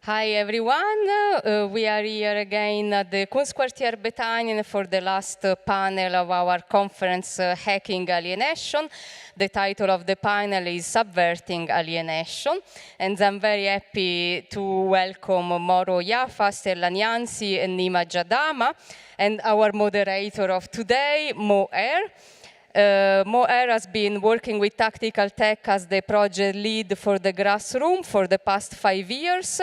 Hi everyone, we are here again at the Kunstquartier Bethanien for the last panel of our conference, Hacking Alienation. The title of the panel is Subverting Alienation, and I'm very happy to welcome Moro, Yapha, Stella, Nyanzi, and Nyima Jadama, and our moderator of today, Moro. Moro has been working with Tactical Tech as the project lead for the Grassroom for the past 5 years.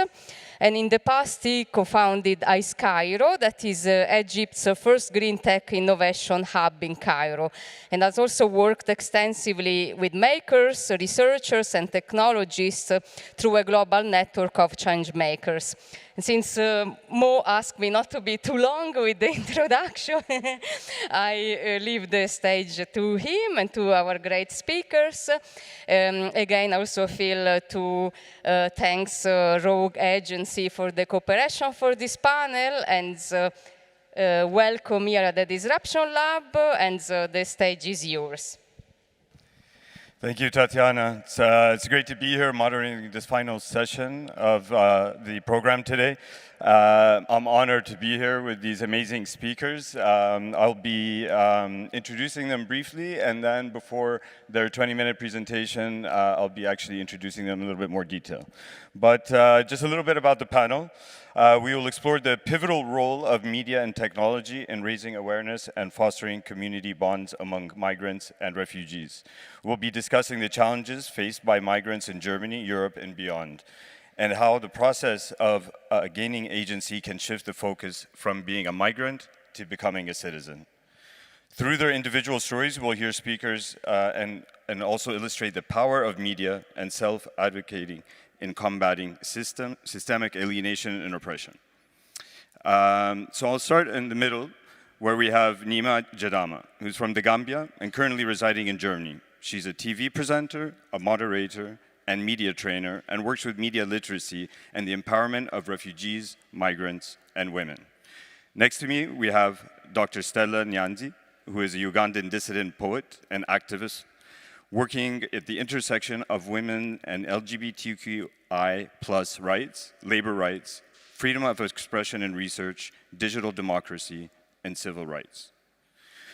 And in the past, he co-founded ICE Cairo, that is Egypt's first green tech innovation hub in Cairo, and has also worked extensively with makers, researchers, and technologists through a global network of change makers. And since Mo asked me not to be too long with the introduction, I leave the stage to him and to our great speakers. Again, I also feel to thanks Rogue Agency for the cooperation for this panel, and welcome here at the Disruption Lab, and the stage is yours. Thank you, Tatiana. It's great to be here moderating this final session of the program today. I'm honored to be here with these amazing speakers. I'll be introducing them briefly, and then before their 20-minute presentation, I'll be actually introducing them in a little bit more detail. But just a little bit about the panel. We will explore the pivotal role of media and technology in raising awareness and fostering community bonds among migrants and refugees. We'll be discussing the challenges faced by migrants in Germany, Europe, and beyond, and how the process of gaining agency can shift the focus from being a migrant to becoming a citizen. Through their individual stories, we'll hear speakers and also illustrate the power of media and self-advocating in combating systemic alienation and oppression. So I'll start in the middle, where we have Nyima Jadama, who's from the Gambia and currently residing in Germany. She's a TV presenter, a moderator, and media trainer, and works with media literacy and the empowerment of refugees, migrants, and women. Next to me, we have Dr. Stella Nyanzi, who is a Ugandan dissident poet and activist, working at the intersection of women and LGBTQI+ rights, labor rights, freedom of expression and research, digital democracy, and civil rights.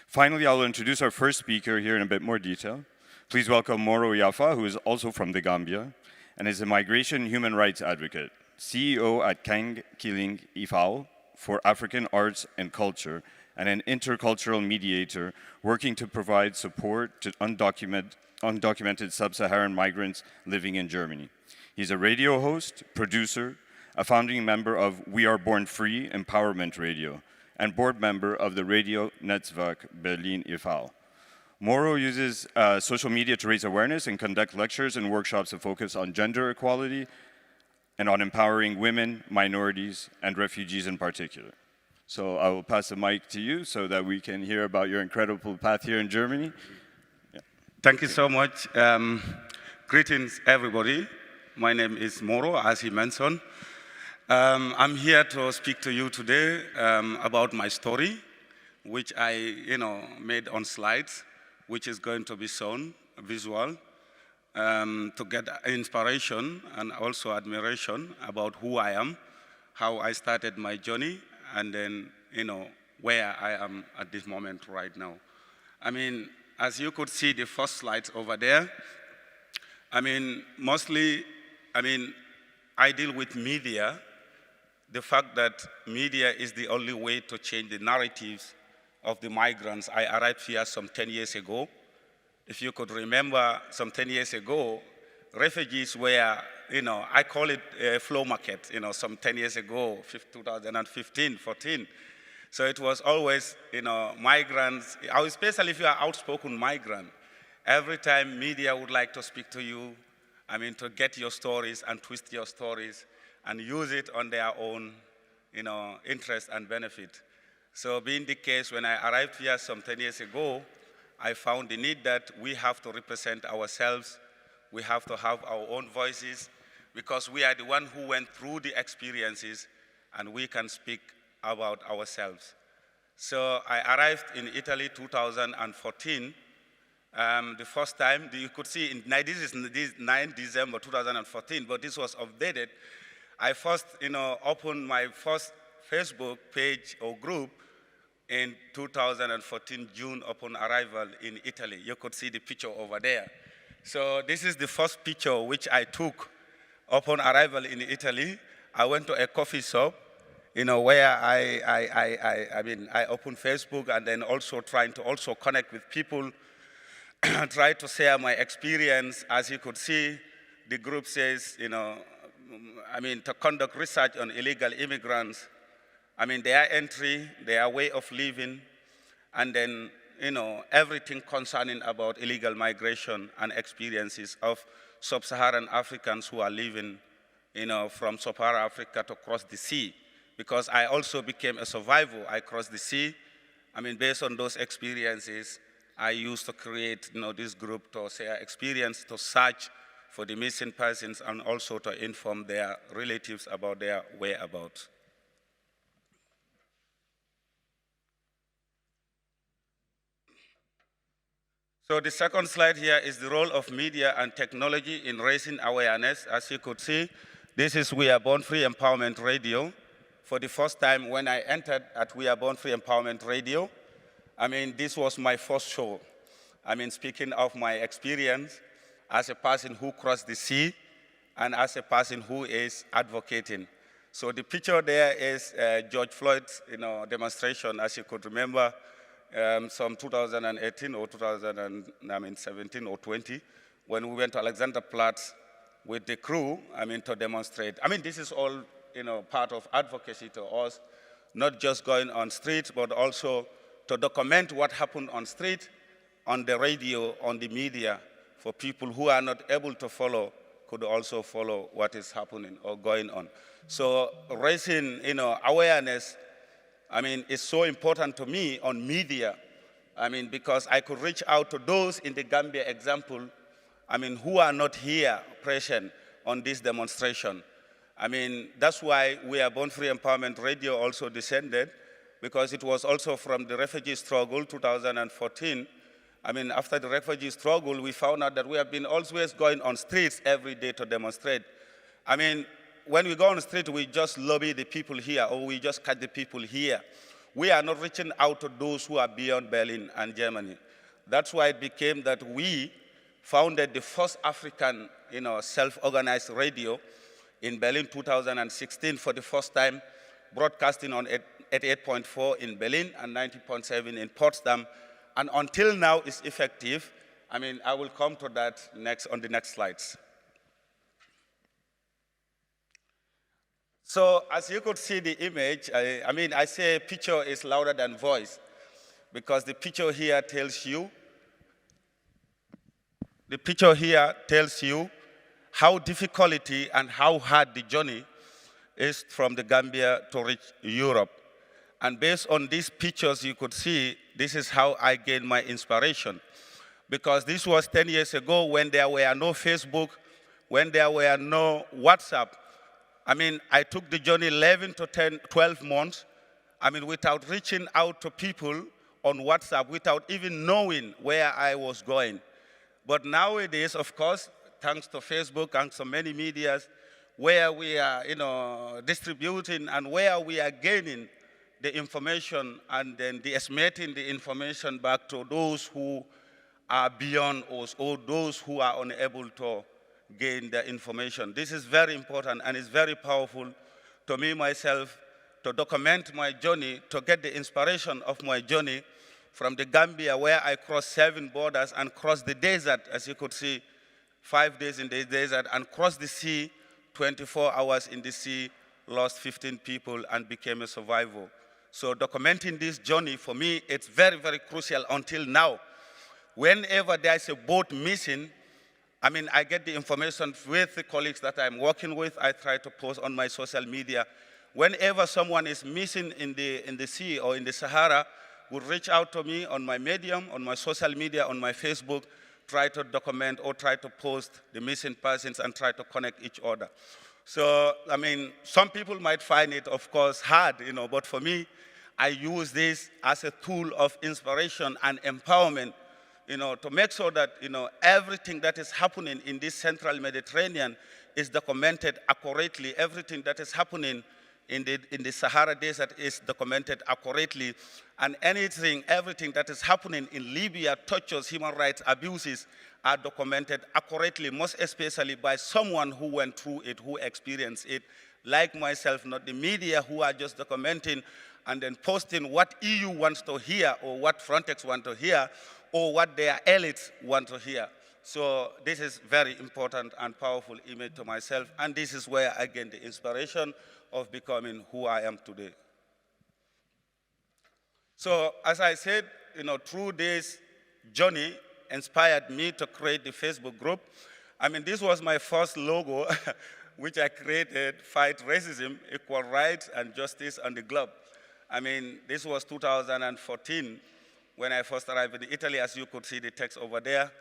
Finally, I'll introduce our first speaker here in a bit more detail. Please welcome Moro Yapha, who is also from the Gambia, and is a migration human rights advocate, CEO at Kang Kiling Ifao for African arts and culture, and an intercultural mediator working to provide support to undocumented sub-Saharan migrants living in Germany. He's a radio host, producer, a founding member of We Are Born Free Empowerment Radio, and board member of the Radio Netzwerk Berlin e.V. Moro uses social media to raise awareness and conduct lectures and workshops that focus on gender equality and on empowering women, minorities, and refugees in particular. So I will pass the mic to you so that we can hear about your incredible path here in Germany. Thank you so much. Greetings, everybody. My name is Moro, as he mentioned. I'm here to speak to you today about my story, which I, made on slides, which is going to be shown visual, to get inspiration and also admiration about who I am, how I started my journey, and then, where I am at this moment right now. As you could see the first slides over there, mostly, I deal with media, the fact that media is the only way to change the narratives of the migrants. I arrived here some 10 years ago. If you could remember, some 10 years ago, refugees were, I call it a flow market, some 10 years ago, 2015, 14. So it was always, migrants, especially if you are outspoken migrant, every time media would like to speak to you, to get your stories and twist your stories and use it on their own, interest and benefit. So being the case, when I arrived here some 10 years ago, I found the need that we have to represent ourselves, we have to have our own voices, because we are the one who went through the experiences and we can speak about ourselves. So I arrived in Italy 2014. The first time, you could see, this is 9 December 2014, but this was updated. I first, opened my first Facebook page or group in 2014, June, upon arrival in Italy. You could see the picture over there. So this is the first picture which I took upon arrival in Italy. I went to a coffee shop, where I opened Facebook, and then also trying to also connect with people, try to share my experience. As you could see, the group says, to conduct research on illegal immigrants, their entry, their way of living, and then, everything concerning about illegal migration and experiences of sub-Saharan Africans who are living, from sub-Saharan Africa to cross the sea. Because I also became a survivor. I crossed the sea. Based on those experiences, I used to create, this group to share experience, to search for the missing persons, and also to inform their relatives about their whereabouts. So the second slide here is the role of media and technology in raising awareness. As you could see, this is We Are Born Free Empowerment Radio. For the first time when I entered at We Are Born Free Empowerment Radio, this was my first show. Speaking of my experience as a person who crossed the sea and as a person who is advocating. So the picture there is George Floyd's demonstration, as you could remember, some 2018 or 2017 or 20, when we went to Alexanderplatz with the crew, to demonstrate. This is all, part of advocacy to us, not just going on streets, but also to document what happened on street, on the radio, on the media, for people who are not able to follow, could also follow what is happening or going on. So raising, awareness, is so important to me on media, because I could reach out to those in the Gambia example, who are not here present on this demonstration. That's why We Are Born Free Empowerment Radio also descended, because it was also from the refugee struggle, 2014. After the refugee struggle, we found out that we have been always going on streets every day to demonstrate. When we go on the street, we just lobby the people here, or we just catch the people here. We are not reaching out to those who are beyond Berlin and Germany. That's why it became that we founded the first African, self-organized radio in Berlin 2016 for the first time, broadcasting on 88.4 in Berlin and 90.7 in Potsdam. And until now, it's effective. I will come to that on the next slides. So as you could see the image, I say picture is louder than voice, because the picture here tells you how difficulty and how hard the journey is from the Gambia to reach Europe. And based on these pictures, you could see this is how I gained my inspiration. Because this was 10 years ago when there were no Facebook, when there were no WhatsApp. I took the journey 11 to 12 months, without reaching out to people on WhatsApp, without even knowing where I was going. But nowadays, of course, thanks to Facebook, thanks to many medias, where we are, distributing and where we are gaining the information and then estimating the information back to those who are beyond us or those who are unable to gain the information. This is very important and it's very powerful to me myself to document my journey, to get the inspiration of my journey from the Gambia, where I crossed 7 borders and crossed the desert, as you could see, 5 days in the desert, and crossed the sea, 24 hours in the sea, lost 15 people and became a survivor. So documenting this journey for me, it's very, very crucial until now. Whenever there's a boat missing, I get the information with the colleagues that I'm working with. I try to post on my social media. Whenever someone is missing in the sea or in the Sahara, would reach out to me on my Medium, on my social media, on my Facebook, try to document or try to post the missing persons and try to connect each other. So, some people might find it, of course, hard, but for me, I use this as a tool of inspiration and empowerment, to make sure that, everything that is happening in this central Mediterranean is documented accurately. Everything that is happening in the Sahara Desert is documented accurately. And everything that is happening in Libya, tortures, human rights abuses, are documented accurately, most especially by someone who went through it, who experienced it, like myself, not the media who are just documenting and then posting what EU wants to hear or what Frontex wants to hear or what their elites want to hear. So this is very important and powerful image to myself, and this is where I gain the inspiration of becoming who I am today. So as I said, through this journey inspired me to create the Facebook group. I mean, this was my first logo, which I created, Fight Racism, Equal Rights and Justice on the Globe. I mean, this was 2014 when I first arrived in Italy, as you could see the text over there.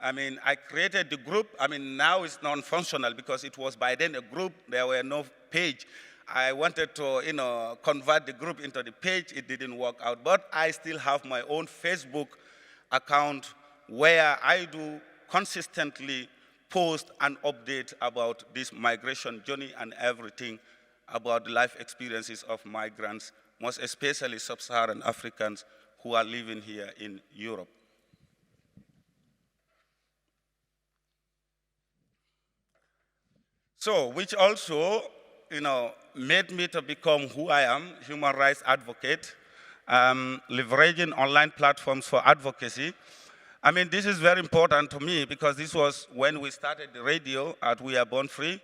I mean, I created the group. I mean, now it's non-functional because it was by then a group. There were no page. I wanted to, convert the group into the page. It didn't work out. But I still have my own Facebook account where I do consistently post and update about this migration journey and everything about the life experiences of migrants, most especially sub-Saharan Africans who are living here in Europe. So, which also, made me to become who I am, human rights advocate, leveraging online platforms for advocacy. I mean, this is very important to me because this was when we started the radio at We Are Born Free.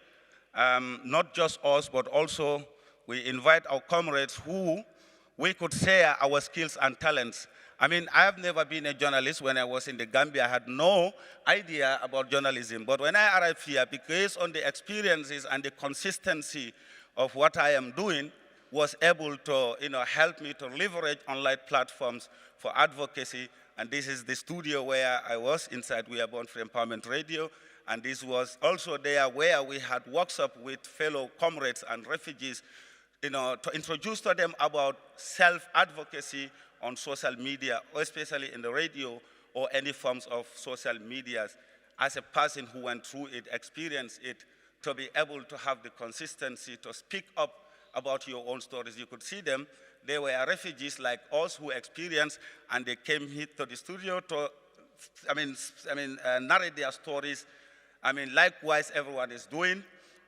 Not just us, but also we invite our comrades who we could share our skills and talents. I mean, I have never been a journalist. When I was in the Gambia, I had no idea about journalism. But when I arrived here, because on the experiences and the consistency of what I am doing, was able to help me to leverage online platforms for advocacy. And this is the studio where I was inside We Are Born Free Empowerment Radio. And this was also there where we had workshops with fellow comrades and refugees, to introduce to them about self-advocacy on social media, or especially in the radio or any forms of social medias. As a person who went through it, experienced it, to be able to have the consistency to speak up about your own stories. You could see them. They were refugees like us who experienced, and they came here to the studio to, narrate their stories. I mean, likewise, everyone is doing.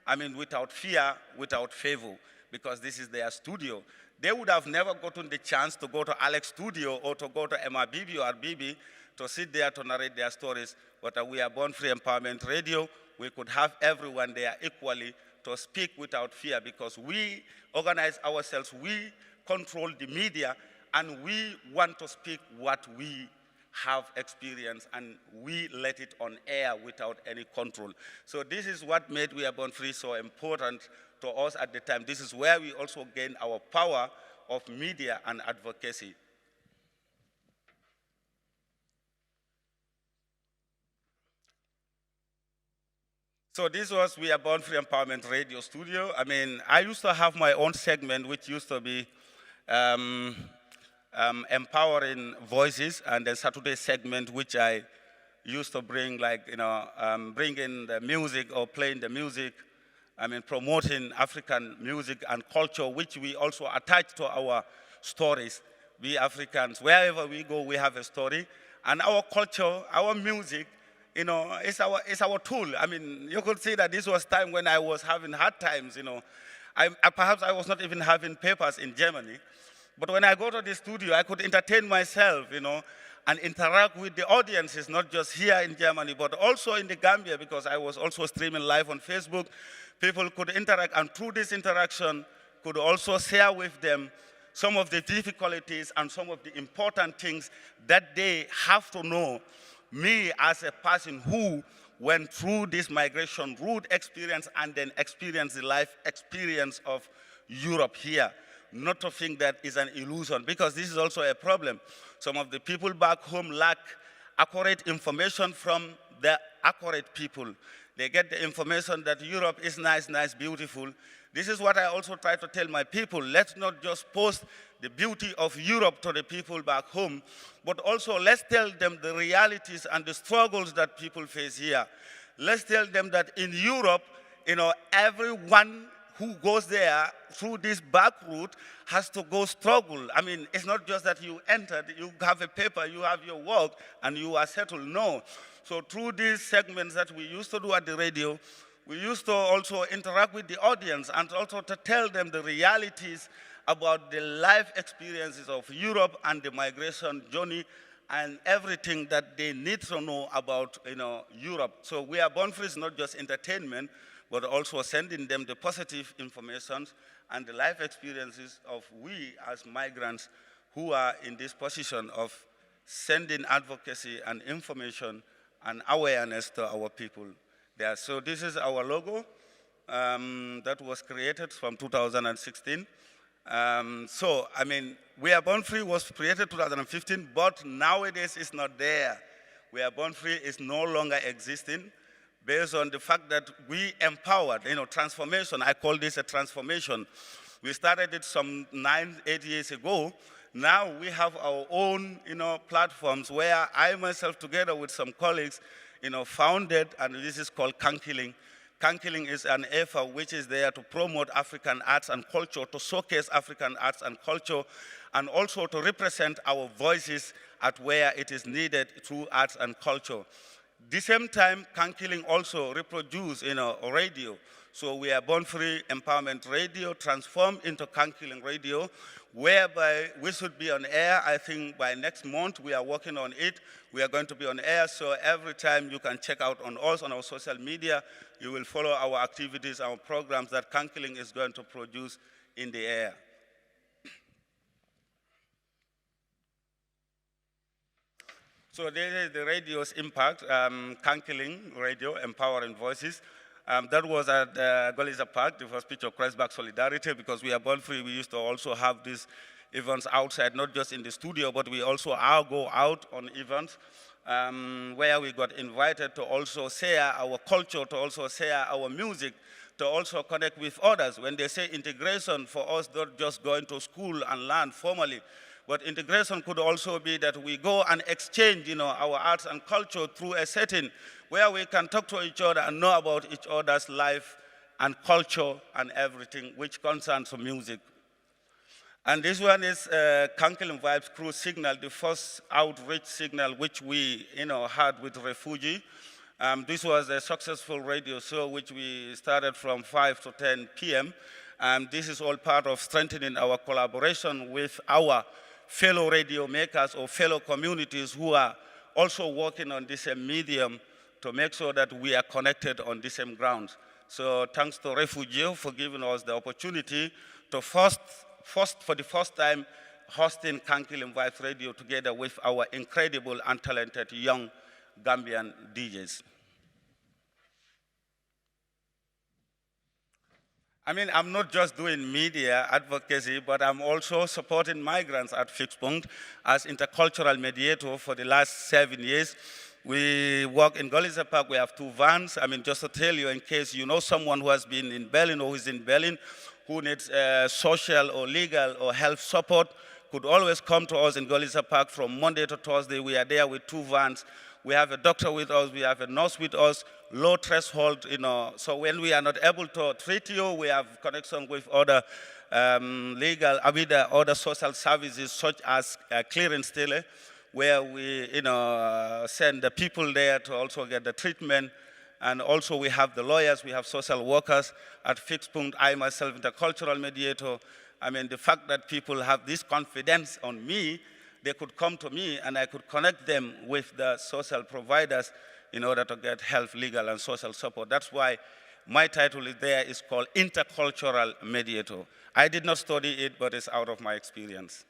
I mean, without fear, without favor, because this is their studio. They would have never gotten the chance to go to Alex's studio or to go to MRBB or RBB to sit there to narrate their stories. But We Are Born Free Empowerment Radio, we could have everyone there equally to speak without fear because we organize ourselves, we control the media, and we want to speak what we have experienced, and we let it on air without any control. So this is what made We Are Born Free so important to us at the time. This is where we also gain our power of media and advocacy. So this was We Are Born Free Empowerment Radio Studio. I mean, I used to have my own segment, which used to be empowering voices, and the Saturday segment, which I used to bring, bring in the music or playing the music. I mean, promoting African music and culture, which we also attach to our stories. We Africans, wherever we go, we have a story. And our culture, our music, it's our tool. I mean, you could see that this was time when I was having hard times, Perhaps I was not even having papers in Germany. But when I go to the studio, I could entertain myself, and interact with the audiences, not just here in Germany, but also in the Gambia, because I was also streaming live on Facebook. People could interact, and through this interaction, could also share with them some of the difficulties and some of the important things that they have to know. Me as a person who went through this migration route experience and then experienced the life experience of Europe here. Not to think that is an illusion, because this is also a problem. Some of the people back home lack accurate information from the accurate people. They get the information that Europe is nice, nice, beautiful. This is what I also try to tell my people. Let's not just post the beauty of Europe to the people back home, but also let's tell them the realities and the struggles that people face here. Let's tell them that in Europe, everyone who goes there through this back route has to go struggle. I mean, it's not just that you entered, you have a paper, you have your work, and you are settled. No. So through these segments that we used to do at the radio, we used to also interact with the audience and also to tell them the realities about the life experiences of Europe and the migration journey and everything that they need to know about Europe. So We Are Born Free is not just entertainment, but also sending them the positive information and the life experiences of we as migrants who are in this position of sending advocacy and information and awareness to our people there. So this is our logo that was created from 2016. We Are Born Free was created 2015, but nowadays it's not there. We Are Born Free is no longer existing based on the fact that we empowered, transformation. I call this a transformation. We started it some 8 years ago. Now we have our own, platforms where I myself, together with some colleagues, founded, and this is called Kankiling. Kankiling is an effort which is there to promote African arts and culture, to showcase African arts and culture, and also to represent our voices at where it is needed through arts and culture. At the same time, Kankiling also reproduce radio. So We Are Born Free Empowerment Radio transformed into Kankiling Radio, whereby we should be on air. I think by next month we are working on it. We are going to be on air, so every time you can check out on us on our social media, you will follow our activities, our programs that Kankiling is going to produce in the air. So this is the radio's impact, Kankiling Radio, Empowering Voices. That was at Goliza Park, the first picture of Christback Solidarity, because We Are Born Free. We used to also have these events outside, not just in the studio, but we also go out on events where we got invited to also share our culture, to also share our music, to also connect with others. When they say integration, for us, not just going to school and learn formally, but integration could also be that we go and exchange, our arts and culture through a setting where we can talk to each other and know about each other's life and culture and everything which concerns music. And this one is Kankiling Vibes Crew Signal, the first outreach signal which we, had with refugee. This was a successful radio show which we started from 5 to 10 p.m. And this is all part of strengthening our collaboration with our fellow radio makers or fellow communities who are also working on this medium to make sure that we are connected on the same grounds. So thanks to Refugee for giving us the opportunity to for the first time hosting Kankiling Vibes Radio together with our incredible and talented young Gambian DJs. I'm not just doing media advocacy, but I'm also supporting migrants at Fixed Point as intercultural mediator for the last 7 years. We work in Goliza Park. We have 2 vans. Just to tell you, in case you know someone who has been in Berlin or who is in Berlin, who needs social or legal or health support, could always come to us in Goliza Park from Monday to Thursday. We are there with 2 vans. We have a doctor with us. We have a nurse with us. Low threshold, So when we are not able to treat you, we have connection with other other social services such as Clearing Stella, where we, send the people there to also get the treatment. And also we have the lawyers, we have social workers at Fixed Point. I myself, intercultural mediator. The fact that people have this confidence on me, they could come to me and I could connect them with the social providers in order to get health, legal, and social support. That's why my title is called Intercultural Mediator. I did not study it, but it's out of my experience.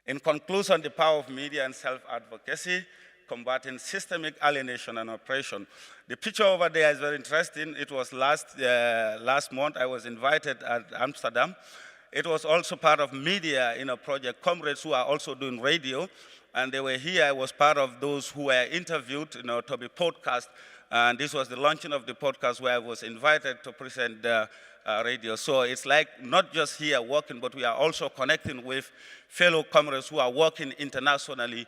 In conclusion, the power of media and self-advocacy, combating systemic alienation and oppression. The picture over there is very interesting. It was last month. I was invited at Amsterdam. It was also part of media, project comrades who are also doing radio. And they were here. I was part of those who were interviewed, to be podcast. And this was the launching of the podcast where I was invited to present the radio. So it's like not just here working, but we are also connecting with fellow comrades who are working internationally.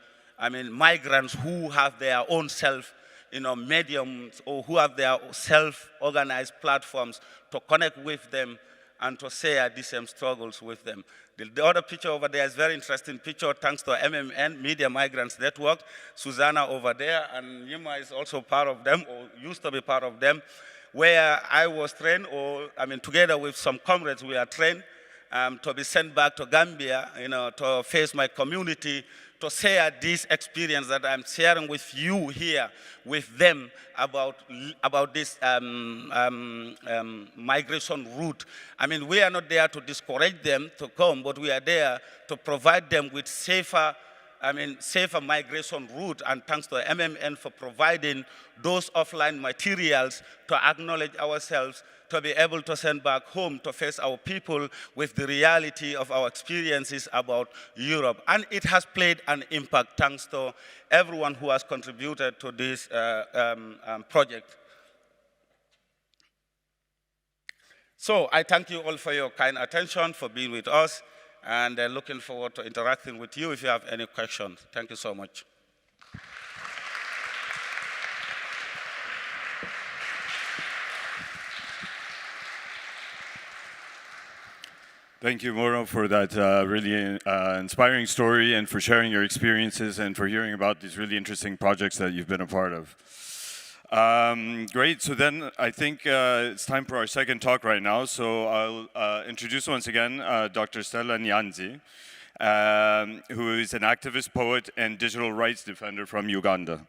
Migrants who have their own self, mediums or who have their self-organized platforms to connect with them and to share the same struggles with them. The other picture over there is a very interesting picture, thanks to MMN, Media Migrants Network. Susanna over there, and Nyima is also part of them, or used to be part of them, where I was trained, together with some comrades, we are trained to be sent back to Gambia, to face my community, to share this experience that I'm sharing with you here, with them, about this migration route. We are not there to discourage them to come, but we are there to provide them with safer migration route, and thanks to MMN for providing those offline materials to acknowledge ourselves, to be able to send back home to face our people with the reality of our experiences about Europe. And it has played an impact, thanks to everyone who has contributed to this project. So I thank you all for your kind attention, for being with us, and looking forward to interacting with you if you have any questions. Thank you so much. Thank you, Moro, for that really inspiring story, and for sharing your experiences, and for hearing about these really interesting projects that you've been a part of. Great, so then I think it's time for our second talk right now. So I'll introduce once again Dr. Stella Nyanzi, who is an activist, poet, and digital rights defender from Uganda.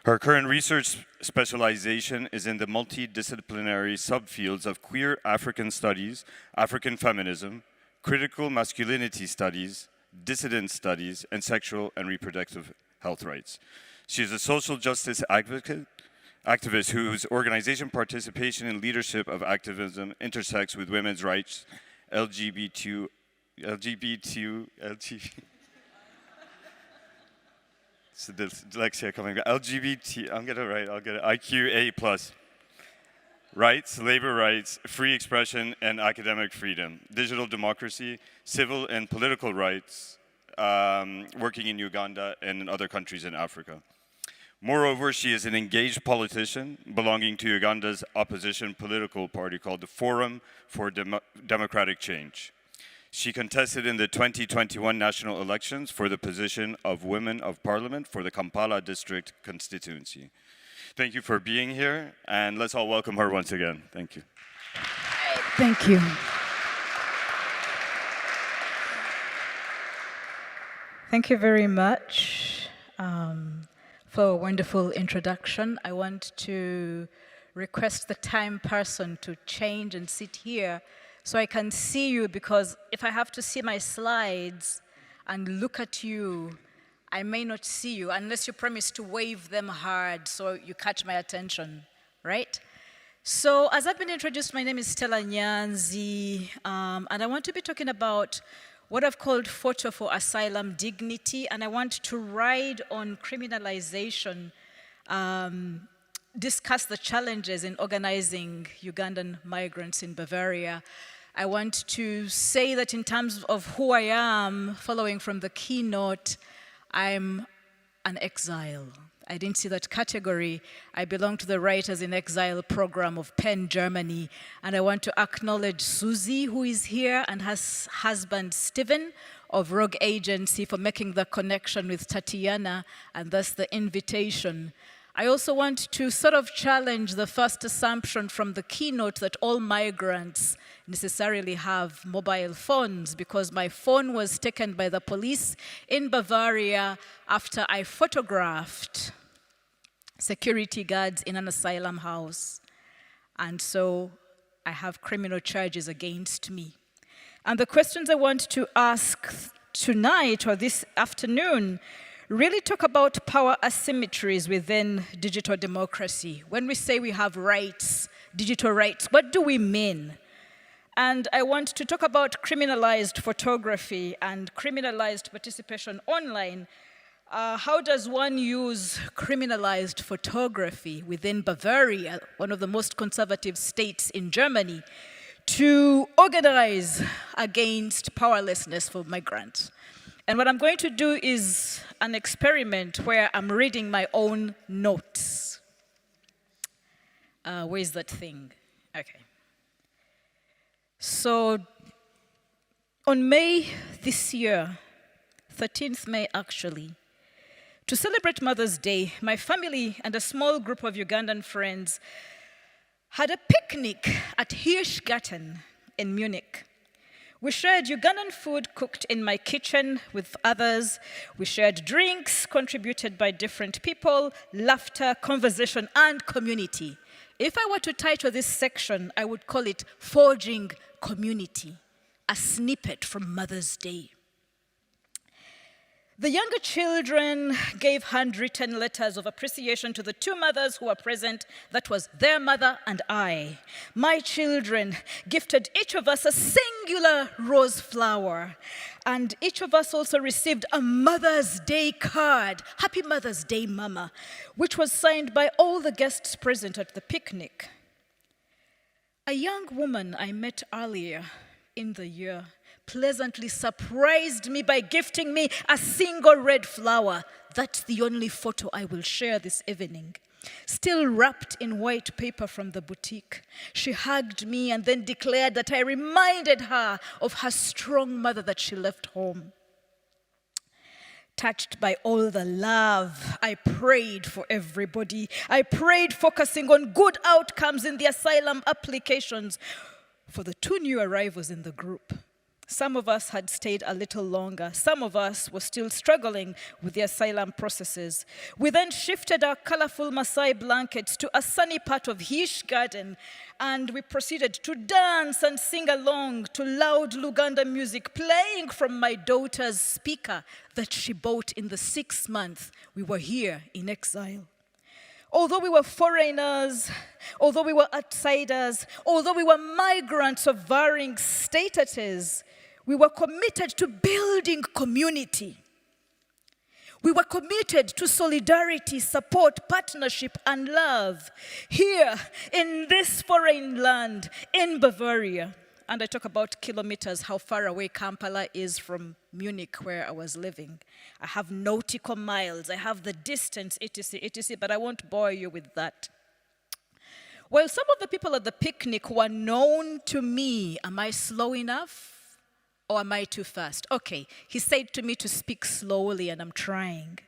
Her current research specialization is in the multidisciplinary subfields of queer African studies, African feminism, critical masculinity studies, dissident studies, and sexual and reproductive health rights. She is a social justice activist whose organization participation and leadership of activism intersects with women's rights, LGBT, it's the dyslexia coming back. LGBT, I'll get it, IQA plus. Rights, labor rights, free expression, and academic freedom, digital democracy, civil and political rights, working in Uganda and in other countries in Africa. Moreover, she is an engaged politician belonging to Uganda's opposition political party called the Forum for Democratic Change. She contested in the 2021 national elections for the position of Women of Parliament for the Kampala district constituency. Thank you for being here, and let's all welcome her once again. Thank you. Thank you. Thank you very much for a wonderful introduction. I want to request the time person to change and sit here so I can see you, because if I have to see my slides and look at you, I may not see you unless you promise to wave them hard so you catch my attention, right? So as I've been introduced, my name is Stella Nyanzi, and I want to be talking about what I've called Photo for Asylum Dignity, and I want to ride on criminalization, discuss the challenges in organizing Ugandan migrants in Bavaria. I want to say that in terms of who I am, following from the keynote, I'm an exile. I didn't see that category. I belong to the Writers in Exile program of Penn, Germany. And I want to acknowledge Susie, who is here, and her husband, Stephen, of Rogue Agency, for making the connection with Tatiana, and thus the invitation. I also want to sort of challenge the first assumption from the keynote that all migrants necessarily have mobile phones, because my phone was taken by the police in Bavaria after I photographed security guards in an asylum house. And so I have criminal charges against me. And the questions I want to ask tonight or this afternoon really talk about power asymmetries within digital democracy. When we say we have rights, digital rights, what do we mean? And I want to talk about criminalized photography and criminalized participation online. How does one use criminalized photography within Bavaria, one of the most conservative states in Germany, to organize against powerlessness for migrants? And what I'm going to do is an experiment where I'm reading my own notes. Where's that thing? Okay. So on May this year, 13th May actually, to celebrate Mother's Day, my family and a small group of Ugandan friends had a picnic at Hirschgarten in Munich. We shared Ugandan food cooked in my kitchen with others. We shared drinks contributed by different people, laughter, conversation, and community. If I were to title this section, I would call it Forging Community, a snippet from Mother's Day. The younger children gave handwritten letters of appreciation to the two mothers who were present. That was their mother and I. My children gifted each of us a singular rose flower, and each of us also received a Mother's Day card, Happy Mother's Day, Mama, which was signed by all the guests present at the picnic. A young woman I met earlier in the year pleasantly surprised me by gifting me a single red flower. That's the only photo I will share this evening. Still wrapped in white paper from the boutique, she hugged me and then declared that I reminded her of her strong mother that she left home. Touched by all the love, I prayed for everybody. I prayed focusing on good outcomes in the asylum applications for the two new arrivals in the group. Some of us had stayed a little longer. Some of us were still struggling with the asylum processes. We then shifted our colorful Maasai blankets to a sunny part of Hirschgarten, and we proceeded to dance and sing along to loud Luganda music playing from my daughter's speaker that she bought in the 6 months we were here in exile. Although we were foreigners, although we were outsiders, although we were migrants of varying statuses, we were committed to building community. We were committed to solidarity, support, partnership, and love here in this foreign land, in Bavaria. And I talk about kilometers, how far away Kampala is from Munich, where I was living. I have nautical miles, I have the distance, etc., etc., but I won't bore you with that. Well, some of the people at the picnic were known to me. Am I slow enough? Or am I too fast? Okay, he said to me to speak slowly, and I'm trying.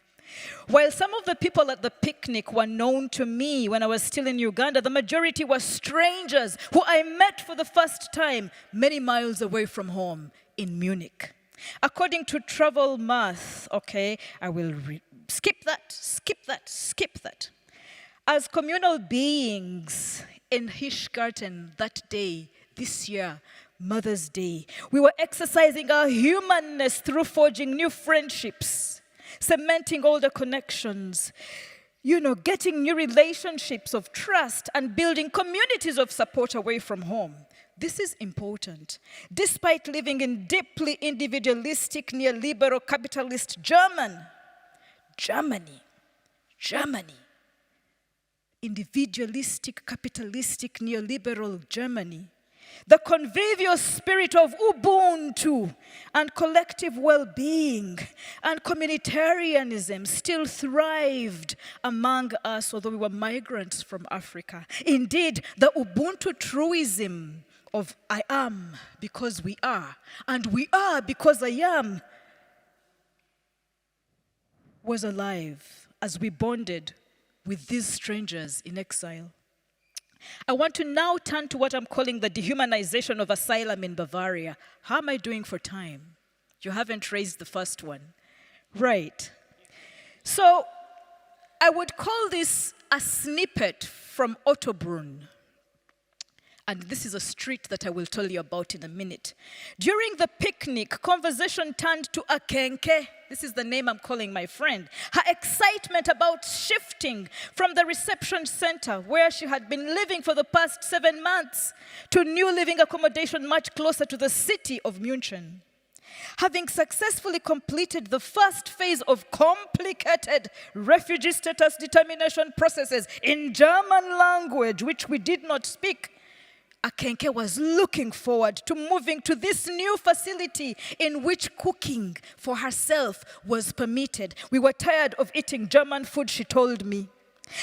While some of the people at the picnic were known to me when I was still in Uganda, the majority were strangers who I met for the first time many miles away from home in Munich. According to travel math, okay, I will skip that. As communal beings in Hirschgarten that day, this year, Mother's Day, we were exercising our humanness through forging new friendships, cementing older connections, getting new relationships of trust and building communities of support away from home. This is important. Despite living in deeply individualistic, neoliberal, capitalist Germany, individualistic, capitalistic, neoliberal Germany, the convivial spirit of Ubuntu and collective well-being and communitarianism still thrived among us, although we were migrants from Africa. Indeed, the Ubuntu truism of I am because we are, and we are because I am, was alive as we bonded with these strangers in exile. I want to now turn to what I'm calling the dehumanization of asylum in Bavaria. How am I doing for time? You haven't raised the first one. Right. So I would call this a snippet from Ottobrunn. And this is a street that I will tell you about in a minute. During the picnic, conversation turned to a kenke. This is the name I'm calling my friend. Her excitement about shifting from the reception center where she had been living for the past 7 months to new living accommodation much closer to the city of München. Having successfully completed the first phase of complicated refugee status determination processes in German language, which we did not speak, Akenke was looking forward to moving to this new facility in which cooking for herself was permitted. We were tired of eating German food, she told me.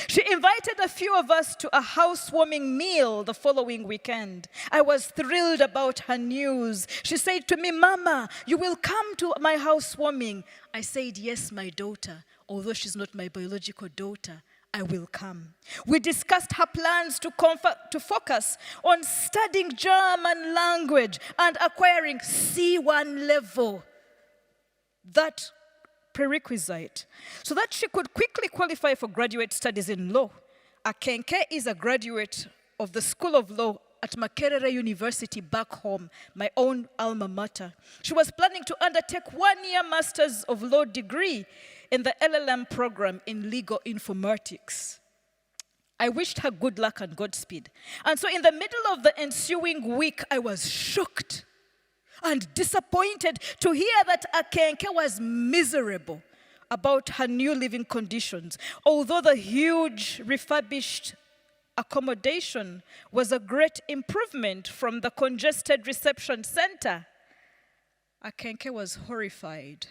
She invited a few of us to a housewarming meal the following weekend. I was thrilled about her news. She said to me, "Mama, you will come to my housewarming." I said, "Yes, my daughter, although she's not my biological daughter, I will come." We discussed her plans to focus on studying German language and acquiring C1 level. That prerequisite, so that she could quickly qualify for graduate studies in law. Akenke is a graduate of the School of Law at Makerere University back home, my own alma mater. She was planning to undertake 1-year Masters of Law degree in the LLM program in legal informatics. I wished her good luck and Godspeed. And so in the middle of the ensuing week, I was shocked and disappointed to hear that Akenke was miserable about her new living conditions. Although the huge refurbished accommodation was a great improvement from the congested reception center, Akenke was horrified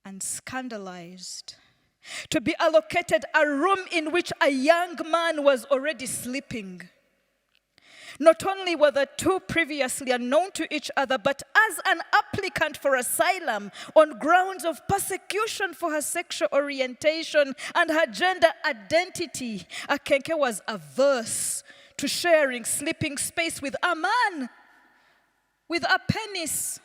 and scandalized to be allocated a room in which a young man was already sleeping. Not only were the two previously unknown to each other, but as an applicant for asylum on grounds of persecution for her sexual orientation and her gender identity, Akenke was averse to sharing sleeping space with a man with a penis.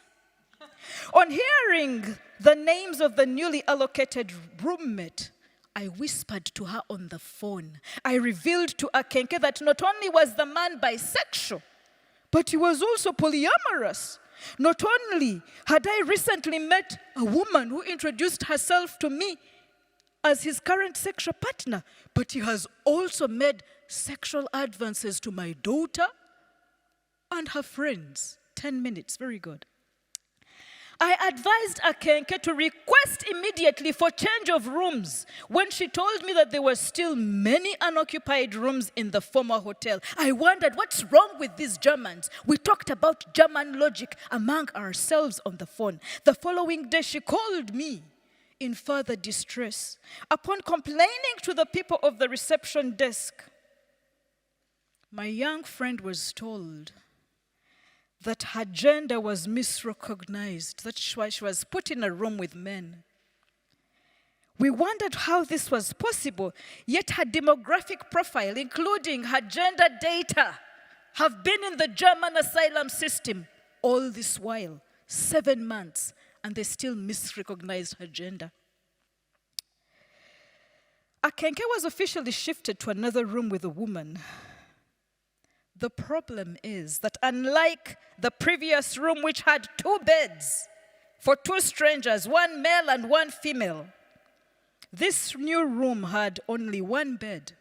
On hearing the names of the newly allocated roommate, I whispered to her on the phone. I revealed to Akenke that not only was the man bisexual, but he was also polyamorous. Not only had I recently met a woman who introduced herself to me as his current sexual partner, but he has also made sexual advances to my daughter and her friends. 10 minutes, very good. I advised Akenke to request immediately for change of rooms when she told me that there were still many unoccupied rooms in the former hotel. I wondered, what's wrong with these Germans? We talked about German logic among ourselves on the phone. The following day, she called me in further distress. Upon complaining to the people of the reception desk, my young friend was told that her gender was misrecognized. That's why she was put in a room with men. We wondered how this was possible, yet her demographic profile, including her gender data, have been in the German asylum system all this while, 7 months, and they still misrecognized her gender. Akenke was officially shifted to another room with a woman. The problem is that unlike the previous room, which had 2 beds for 2 strangers, 1 male and 1 female, this new room had only 1 bed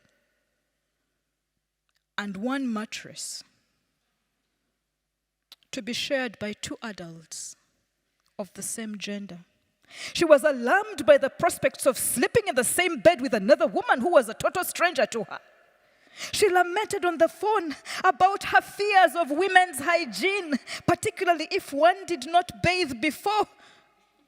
and 1 mattress to be shared by 2 adults of the same gender. She was alarmed by the prospects of sleeping in the same bed with another woman who was a total stranger to her. She lamented on the phone about her fears of women's hygiene, particularly if one did not bathe before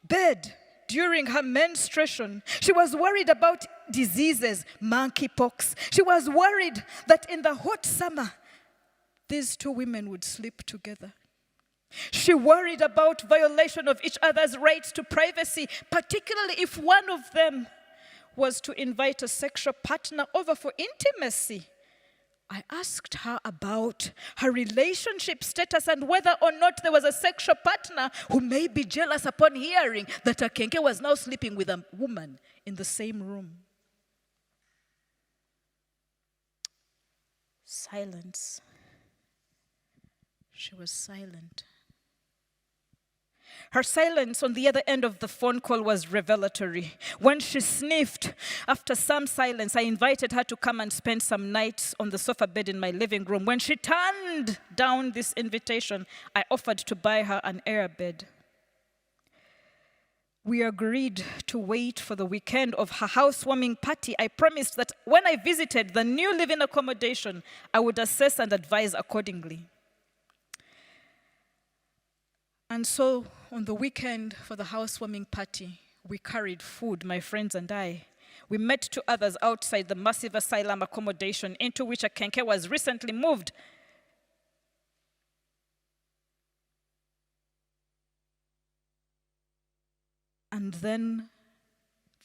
bed during her menstruation. She was worried about diseases, monkeypox. She was worried that in the hot summer, these 2 women would sleep together. She worried about violation of each other's rights to privacy, particularly if one of them was to invite a sexual partner over for intimacy. I asked her about her relationship status and whether or not there was a sexual partner who may be jealous upon hearing that Akenke was now sleeping with a woman in the same room. Silence. She was silent. Her silence on the other end of the phone call was revelatory. When she sniffed, after some silence, I invited her to come and spend some nights on the sofa bed in my living room. When she turned down this invitation, I offered to buy her an air bed. We agreed to wait for the weekend of her housewarming party. I promised that when I visited the new living accommodation, I would assess and advise accordingly. And so, on the weekend for the housewarming party, we carried food, my friends and I. We met two others outside the massive asylum accommodation into which a Kenke was recently moved. And then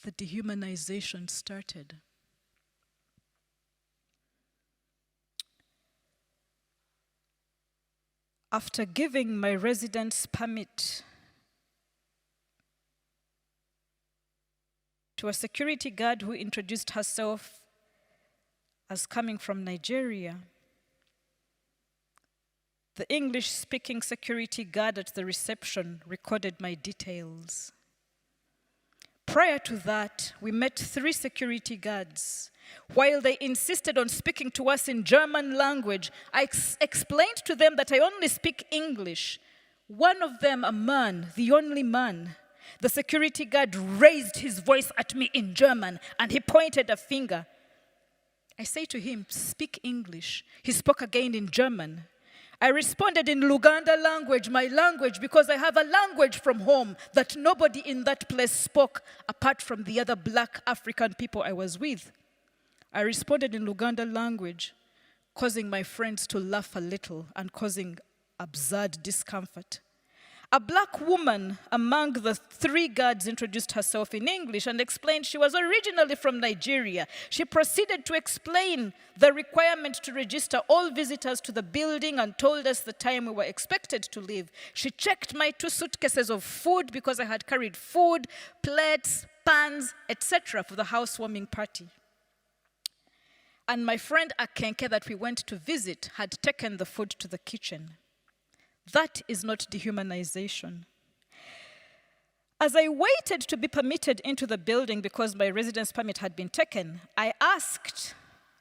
the dehumanization started. After giving my residence permit to a security guard who introduced herself as coming from Nigeria, the English-speaking security guard at the reception recorded my details. Prior to that, we met 3 security guards. While they insisted on speaking to us in German language, I explained to them that I only speak English. One of them, a man, the only man, the security guard raised his voice at me in German and he pointed a finger. I say to him, speak English. He spoke again in German. I responded in Luganda language, my language, because I have a language from home that nobody in that place spoke apart from the other black African people I was with. I responded in Luganda language, causing my friends to laugh a little and causing absurd discomfort. A black woman among the 3 guards introduced herself in English and explained she was originally from Nigeria. She proceeded to explain the requirement to register all visitors to the building and told us the time we were expected to leave. She checked my 2 suitcases of food because I had carried food, plates, pans, etc. for the housewarming party. And my friend Akenke that we went to visit had taken the food to the kitchen. That is not dehumanization. As I waited to be permitted into the building because my residence permit had been taken, I asked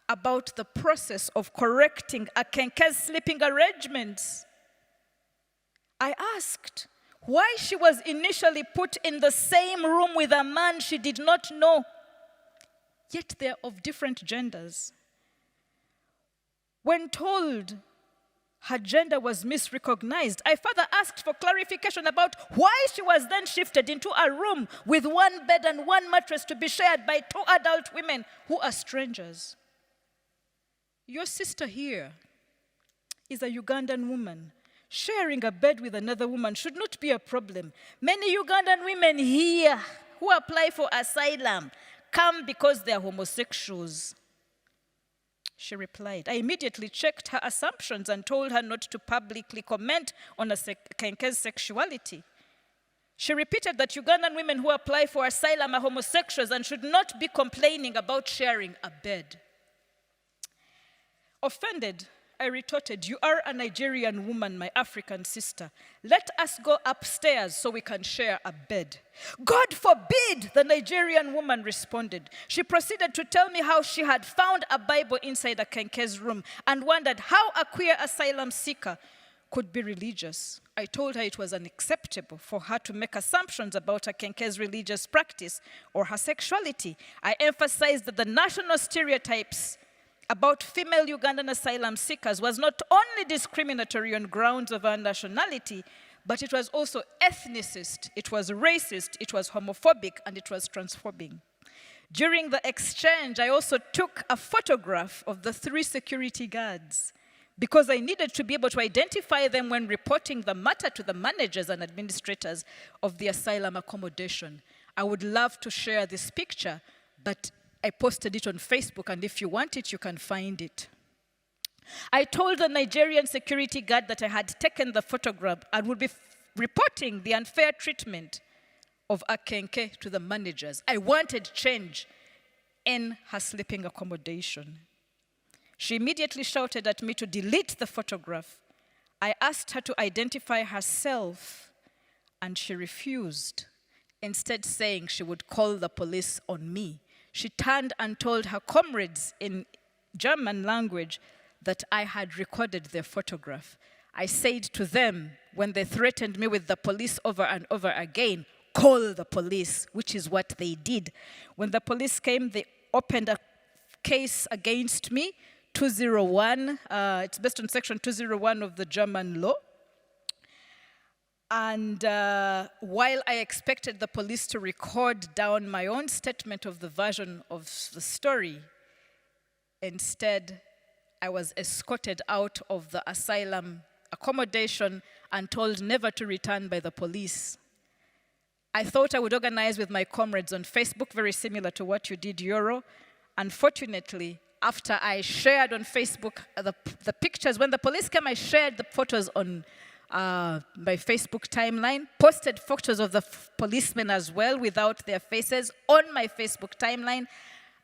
about the process of correcting Akenke's sleeping arrangements. I asked why she was initially put in the same room with a man she did not know, yet they're of different genders. When told her gender was misrecognized, I further asked for clarification about why she was then shifted into a room with 1 bed and 1 mattress to be shared by 2 adult women who are strangers. Your sister here is a Ugandan woman. Sharing a bed with another woman should not be a problem. Many Ugandan women here who apply for asylum come because they are homosexuals. She replied. I immediately checked her assumptions and told her not to publicly comment on a Kenke's sexuality. She repeated that Ugandan women who apply for asylum are homosexuals and should not be complaining about sharing a bed. Offended, I retorted, you are a Nigerian woman, my African sister. Let us go upstairs so we can share a bed. God forbid, the Nigerian woman responded. She proceeded to tell me how she had found a Bible inside a Kenke's room and wondered how a queer asylum seeker could be religious. I told her it was unacceptable for her to make assumptions about a Kenke's religious practice or her sexuality. I emphasized that the national stereotypes about female Ugandan asylum seekers was not only discriminatory on grounds of her nationality, but it was also ethnicist, it was racist, it was homophobic, and it was transphobic. During the exchange, I also took a photograph of the 3 security guards because I needed to be able to identify them when reporting the matter to the managers and administrators of the asylum accommodation. I would love to share this picture, but I posted it on Facebook, and if you want it, you can find it. I told the Nigerian security guard that I had taken the photograph and would be reporting the unfair treatment of Akenke to the managers. I wanted change in her sleeping accommodation. She immediately shouted at me to delete the photograph. I asked her to identify herself, and she refused, instead saying she would call the police on me. She turned and told her comrades in German language that I had recorded their photograph. I said to them, when they threatened me with the police over and over again, call the police, which is what they did. When the police came, they opened a case against me, 201. It's based on section 201 of the German law. And while I expected the police to record down my own statement of the version of the story, instead, I was escorted out of the asylum accommodation and told never to return by the police. I thought I would organize with my comrades on Facebook, very similar to what you did, Euro. Unfortunately, after I shared on Facebook the pictures, when the police came, I shared the photos on my Facebook timeline, posted photos of the policemen as well without their faces on my Facebook timeline.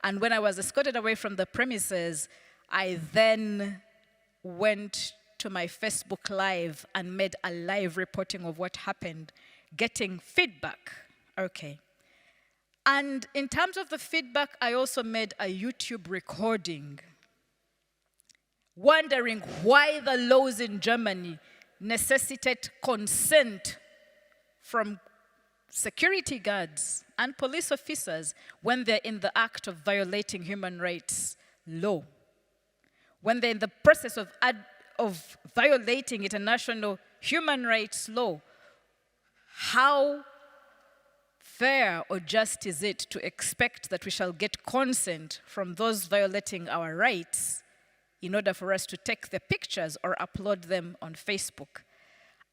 And when I was escorted away from the premises, I then went to my Facebook Live and made a live reporting of what happened, getting feedback. Okay. And in terms of the feedback, I also made a YouTube recording, wondering why the laws in Germany necessitate consent from security guards and police officers when they're in the act of violating human rights law, when they're in the process of violating international human rights law. How fair or just is it to expect that we shall get consent from those violating our rights in order for us to take the pictures or upload them on Facebook?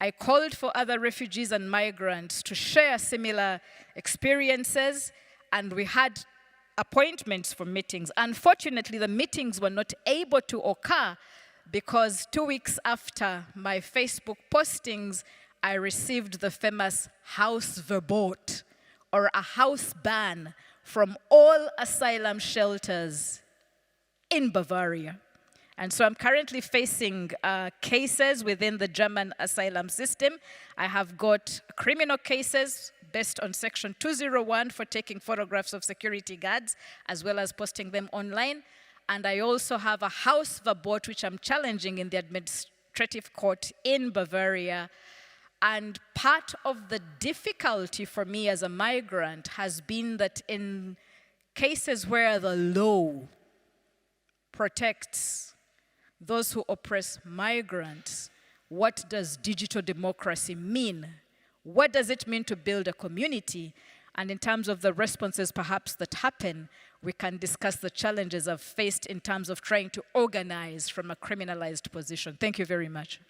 I called for other refugees and migrants to share similar experiences, and we had appointments for meetings. Unfortunately, the meetings were not able to occur because 2 weeks after my Facebook postings, I received the famous Hausverbot, or a house ban, from all asylum shelters in Bavaria. And so I'm currently facing cases within the German asylum system. I have got criminal cases based on Section 201 for taking photographs of security guards, as well as posting them online. And I also have a Hausverbot, which I'm challenging in the administrative court in Bavaria. And part of the difficulty for me as a migrant has been that in cases where the law protects those who oppress migrants, what does digital democracy mean? What does it mean to build a community? And in terms of the responses perhaps that happen, we can discuss the challenges I've faced in terms of trying to organize from a criminalized position. Thank you very much.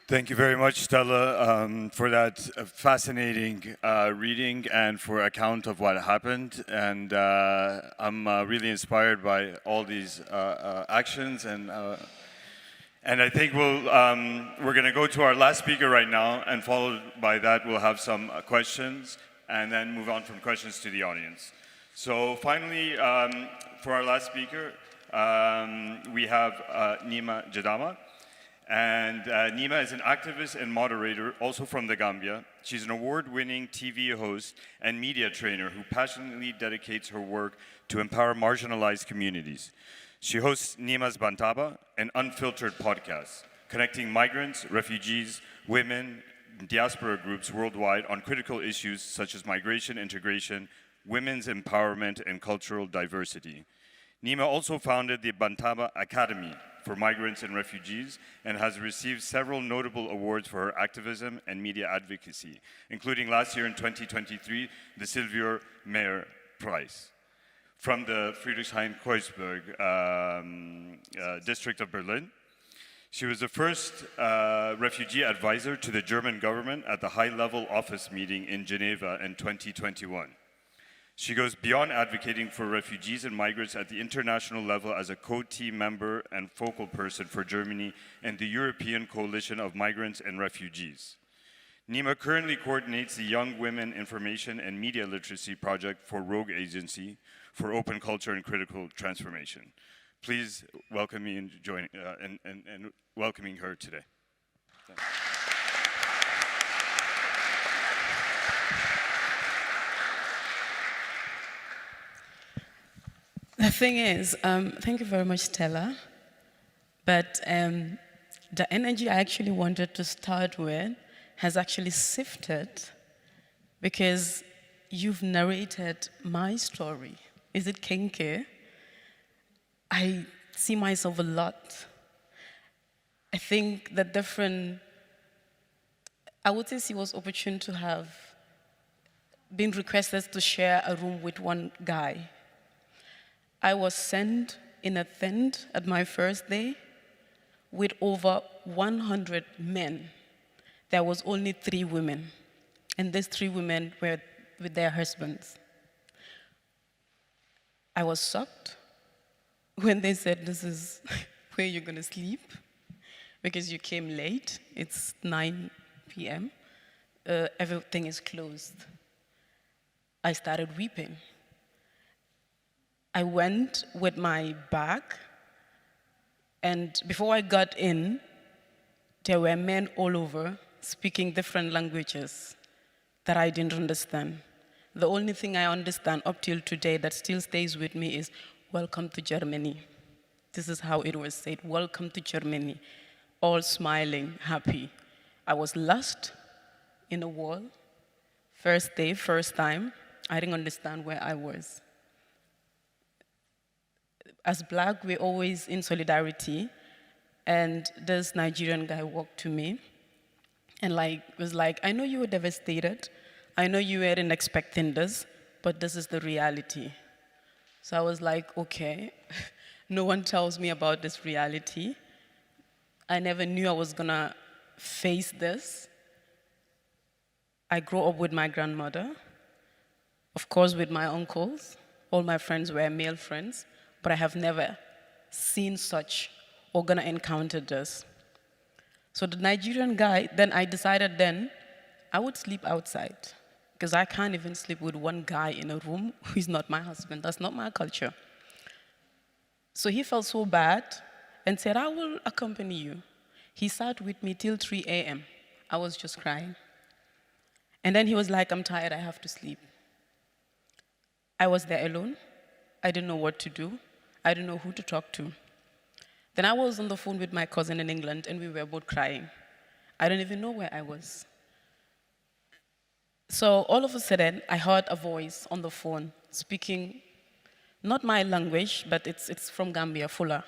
Thank you very much, Stella, for that fascinating reading and for account of what happened. And I'm really inspired by all these actions. And I think we're going to go to our last speaker right now, and followed by that, we'll have some questions, and then move on from questions to the audience. So finally, for our last speaker, we have Nyima Jadama. And Nyima is an activist and moderator, also from the Gambia. She's an award-winning TV host and media trainer who passionately dedicates her work to empower marginalized communities. She hosts Nyima's Bantaba, an unfiltered podcast, connecting migrants, refugees, women, and diaspora groups worldwide on critical issues such as migration, integration, women's empowerment, and cultural diversity. Nyima also founded the Bantaba Academy for migrants and refugees, and has received several notable awards for her activism and media advocacy, including last year in 2023, the Silvio Meyer Prize from the Friedrichshain-Kreuzberg district of Berlin. She was the first refugee advisor to the German government at the high-level office meeting in Geneva in 2021. She goes beyond advocating for refugees and migrants at the international level as a co-team member and focal person for Germany and the European Coalition of Migrants and Refugees. Nyima currently coordinates the Young Women Information and Media Literacy Project for Rogue Agency for Open Culture and Critical Transformation. Please welcome me in and welcoming her today. Thanks. The thing is, thank you very much, Stella, but the energy I actually wanted to start with has actually shifted because you've narrated my story. Is it Kenke? I see myself a lot. I think that I would say she was opportune to have been requested to share a room with one guy. I was sent in a tent at my first day with over 100 men. There was only 3 women, and these 3 women were with their husbands. I was shocked when they said, this is where you're gonna sleep, because you came late, it's 9 p.m., everything is closed. I started weeping. I went with my bag, and before I got in, there were men all over speaking different languages that I didn't understand. The only thing I understand up till today that still stays with me is, welcome to Germany. This is how it was said, welcome to Germany. All smiling, happy. I was lost in a wall. First day, first time, I didn't understand where I was. As Black, we're always in solidarity, and this Nigerian guy walked to me and was like, I know you were devastated, I know you weren't expecting this, but this is the reality. So I was like, okay, no one tells me about this reality. I never knew I was gonna face this. I grew up with my grandmother, of course with my uncles. All my friends were male friends, but I have never seen such or gonna encounter this. So the Nigerian guy, then I decided I would sleep outside, because I can't even sleep with one guy in a room who's not my husband. That's not my culture. So he felt so bad and said, I will accompany you. He sat with me till 3 a.m. I was just crying. And then he was like, I'm tired, I have to sleep. I was there alone. I didn't know what to do. I didn't know who to talk to. Then I was on the phone with my cousin in England, and we were both crying. I don't even know where I was. So all of a sudden, I heard a voice on the phone speaking, not my language, but it's from Gambia, Fula.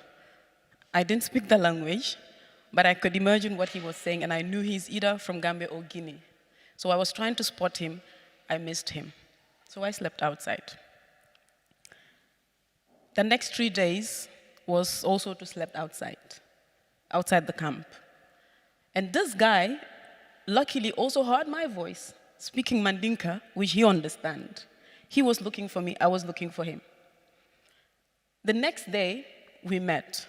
I didn't speak the language, but I could imagine what he was saying, and I knew he's either from Gambia or Guinea. So I was trying to spot him. I missed him. So I slept outside. The next 3 days was also to sleep outside the camp. And this guy, luckily, also heard my voice, speaking Mandinka, which he understands. He was looking for me, I was looking for him. The next day, we met.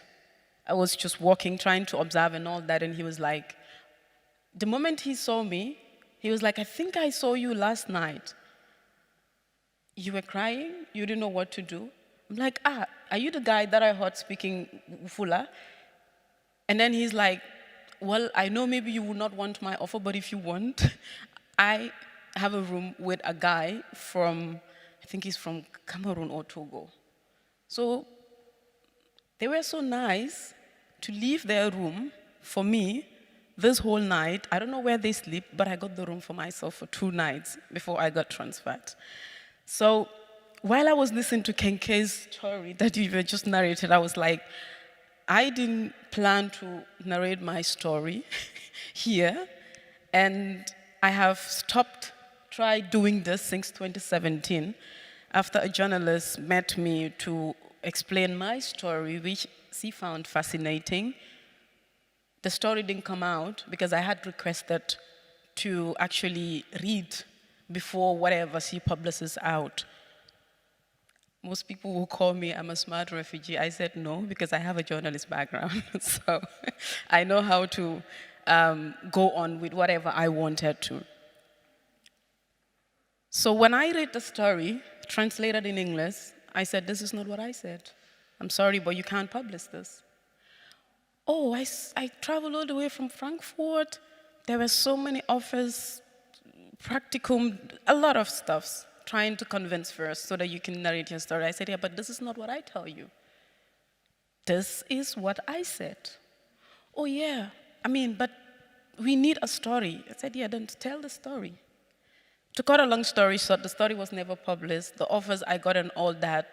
I was just walking, trying to observe and all that, and he was like, the moment he saw me, he was like, I think I saw you last night. You were crying, you didn't know what to do. I'm like, are you the guy that I heard speaking Fula? And then he's like, well, I know maybe you would not want my offer, but if you want, I have a room with a guy from, I think he's from Cameroon or Togo. So they were so nice to leave their room for me this whole night. I don't know where they sleep, but I got the room for myself for 2 nights before I got transferred. So while I was listening to Kenke's story that you were just narrated, I was like, I didn't plan to narrate my story here, and I have tried doing this since 2017, after a journalist met me to explain my story, which she found fascinating. The story didn't come out because I had requested to actually read before whatever she publishes out. Most people will call me, I'm a smart refugee. I said no, because I have a journalist background. So I know how to go on with whatever I wanted to. So when I read the story, translated in English, I said, this is not what I said. I'm sorry, but you can't publish this. Oh, I traveled all the way from Frankfurt. There were so many offers, practicum, a lot of stuff, trying to convince first so that you can narrate your story. I said, yeah, but this is not what I tell you. This is what I said. Oh, yeah, I mean, but we need a story. I said, yeah, then tell the story. To cut a long story short, the story was never published. The offers I got and all that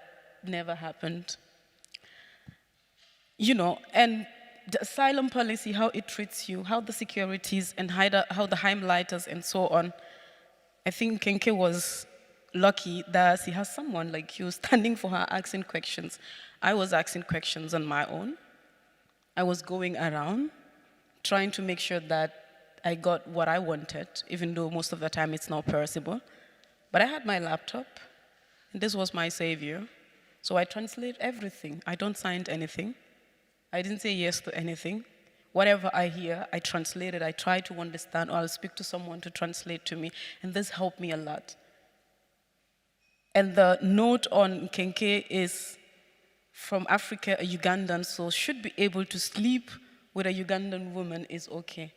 never happened. You know, and the asylum policy, how it treats you, how the securities and how the highlighters and so on. I think Kenke was lucky that she has someone like you standing for her asking questions. I was asking questions on my own. I was going around trying to make sure that I got what I wanted, even though most of the time it's not possible. But I had my laptop, and this was my savior. So I translate everything. I don't sign anything. I didn't say yes to anything. Whatever I hear, I translate it. I try to understand, or I'll speak to someone to translate to me, and this helped me a lot. And the note on Kenke is from Africa, a Ugandan, so should be able to sleep with a Ugandan woman is okay.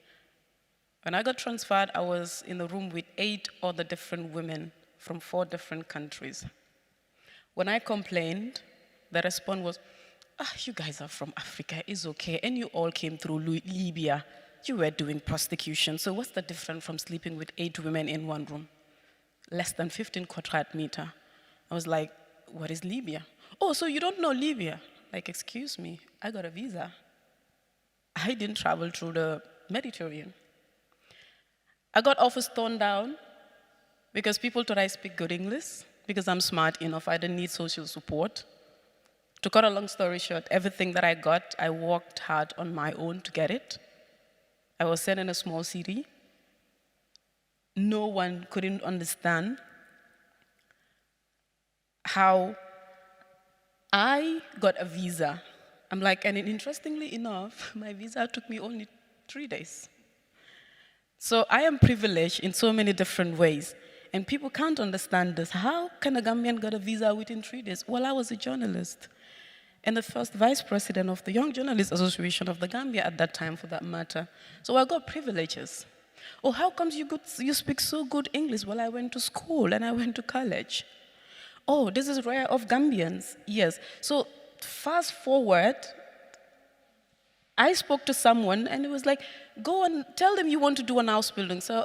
When I got transferred, I was in the room with 8 other different women from 4 different countries. When I complained, the response was, you guys are from Africa, it's okay, and you all came through Libya. You were doing prostitution, so what's the difference from sleeping with 8 women in one room? Less than 15 quadrat meter. I was like, what is Libya? Oh, so you don't know Libya? Like, excuse me, I got a visa. I didn't travel through the Mediterranean. I got offers turned down because people thought I speak good English, because I'm smart enough, I didn't need social support. To cut a long story short, everything that I got, I worked hard on my own to get it. I was sent in a small city. No one couldn't understand how I got a visa. I'm like, and interestingly enough, my visa took me only 3 days. So I am privileged in so many different ways. And people can't understand this. How can a Gambian get a visa within 3 days? Well, I was a journalist. And the first vice president of the Young Journalists Association of the Gambia at that time, for that matter. So I got privileges. Oh, how comes you speak so good English? Well, I went to school and I went to college. Oh, this is rare of Gambians. Yes. So fast forward, I spoke to someone and it was like, go and tell them you want to do an house building. So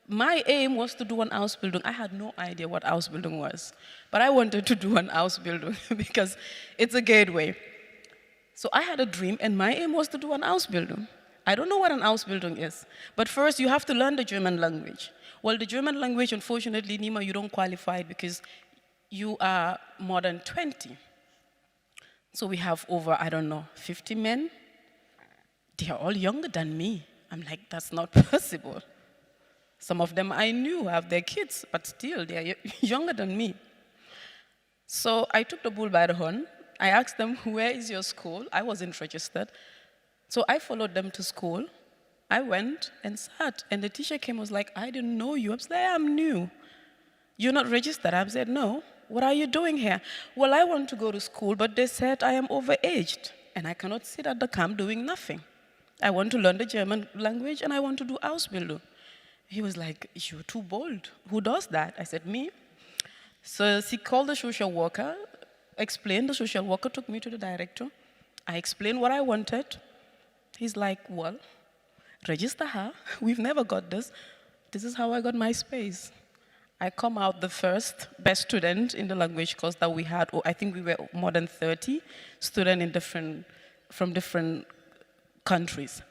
my aim was to do an house building. I had no idea what house building was, but I wanted to do an house building because it's a gateway. So I had a dream and my aim was to do an house building. I don't know what an house building is, but first you have to learn the German language. Well, the German language, unfortunately, Nyima, you don't qualify because you are more than 20. So we have over, 50 men. They are all younger than me. I'm like, that's not possible. Some of them I knew have their kids, but still, they are younger than me. So I took the bull by the horn. I asked them, where is your school? I wasn't registered. So I followed them to school. I went and sat, and the teacher came and was like, I didn't know you. I was like, I'm new. You're not registered? I said, no. What are you doing here? Well, I want to go to school, but they said I am overaged, and I cannot sit at the camp doing nothing. I want to learn the German language, and I want to do Ausbildung. He was like, you're too bold. Who does that? I said, me. So she called the social worker, explained. The social worker took me to the director. I explained what I wanted. He's like, well, register her. We've never got this. This is how I got my space. I come out the first best student in the language course that we had. I think we were more than 30 students from different countries.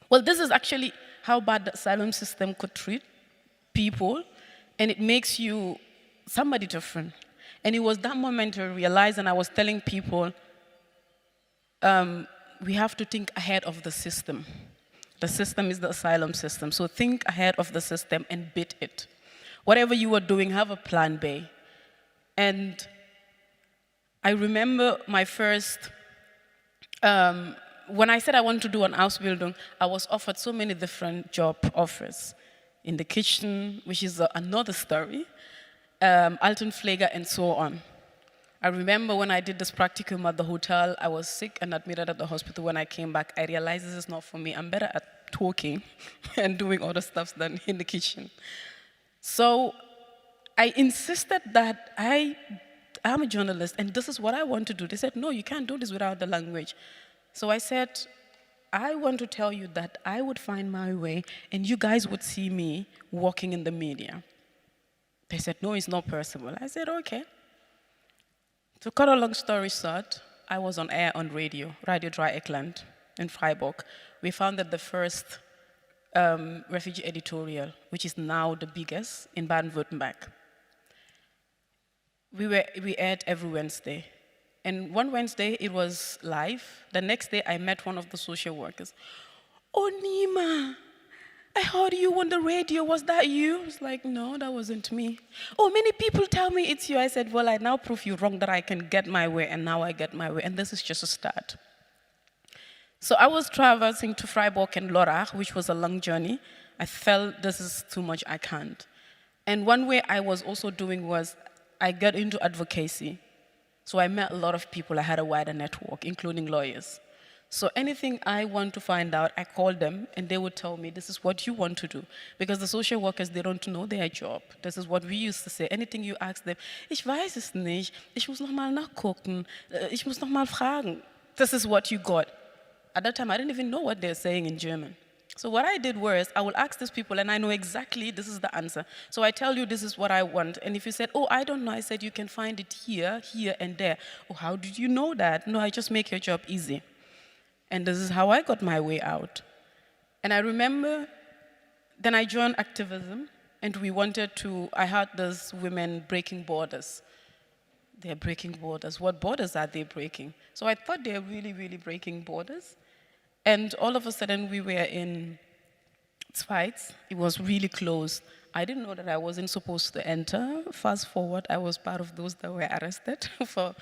Well, this is actually how bad the asylum system could treat people, and it makes you somebody different. And it was that moment I realized, and I was telling people, we have to think ahead of the system. The system is the asylum system, so think ahead of the system and beat it. Whatever you are doing, have a plan B. And I remember my first, when I said I wanted to do an house building, I was offered so many different job offers. In the kitchen, which is another story, Altenpfleger and so on. I remember when I did this practicum at the hotel, I was sick and admitted at the hospital. When I came back, I realized this is not for me. I'm better at talking and doing other stuff than in the kitchen. So I insisted that I'm a journalist and this is what I want to do. They said, no, you can't do this without the language. So I said, I want to tell you that I would find my way and you guys would see me working in the media. They said, no, it's not possible. I said, okay. To cut a long story short, I was on air on Radio Dry Ekland in Freiburg. We founded the first refugee editorial, which is now the biggest in Baden-Württemberg. We aired every Wednesday. And one Wednesday, it was live. The next day, I met one of the social workers. Oh, Nyima, I heard you on the radio. Was that you? I was like, no, that wasn't me. Oh, many people tell me it's you. I said, well, I now prove you wrong that I can get my way, and now I get my way. And this is just a start. So I was traversing to Freiburg and Lorach, which was a long journey. I felt this is too much, I can't. And one way I was also doing was I got into advocacy. So I met a lot of people. I had a wider network, including lawyers. So anything I want to find out, I call them, and they would tell me, this is what you want to do. Because the social workers, they don't know their job. This is what we used to say. Anything you ask them, ich weiß es nicht, ich muss noch mal nachgucken, ich muss noch mal fragen. This is what you got. At that time, I didn't even know what they're saying in German. So what I did was, I will ask these people, and I know exactly this is the answer. So I tell you, this is what I want. And if you said, oh, I don't know, I said, you can find it here, here, and there. Oh, how did you know that? No, I just make your job easy. And this is how I got my way out. And I remember, then I joined activism, and we wanted to, I heard those women breaking borders. They're breaking borders. What borders are they breaking? So I thought they're really, really breaking borders. And all of a sudden, we were in Schweiz. It was really close. I didn't know that I wasn't supposed to enter. Fast forward, I was part of those that were arrested for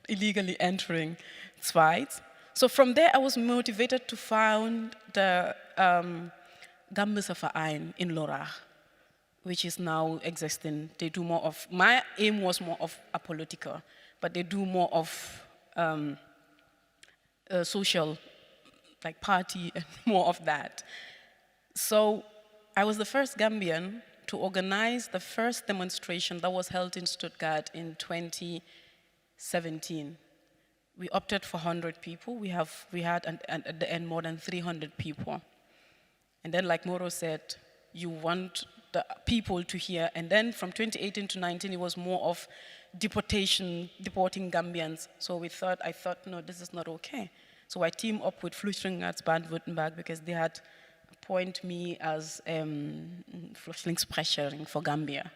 illegally entering Schweiz. So from there, I was motivated to found the Gambia Verein in Lorach, which is now existing. They do more of, my aim was more of apolitical, but they do more of social, like party and more of that. So I was the first Gambian to organize the first demonstration that was held in Stuttgart in 2017. We opted for 100 people. We had at the end more than 300 people. And then, like Moro said, you want the people to hear. And then from 2018 to 19, it was more of deporting Gambians. So I thought, no, this is not okay. So I teamed up with Flüchtlingsrat Baden-Württemberg because they had appointed me as Flüchtlingssprecherin for Gambia.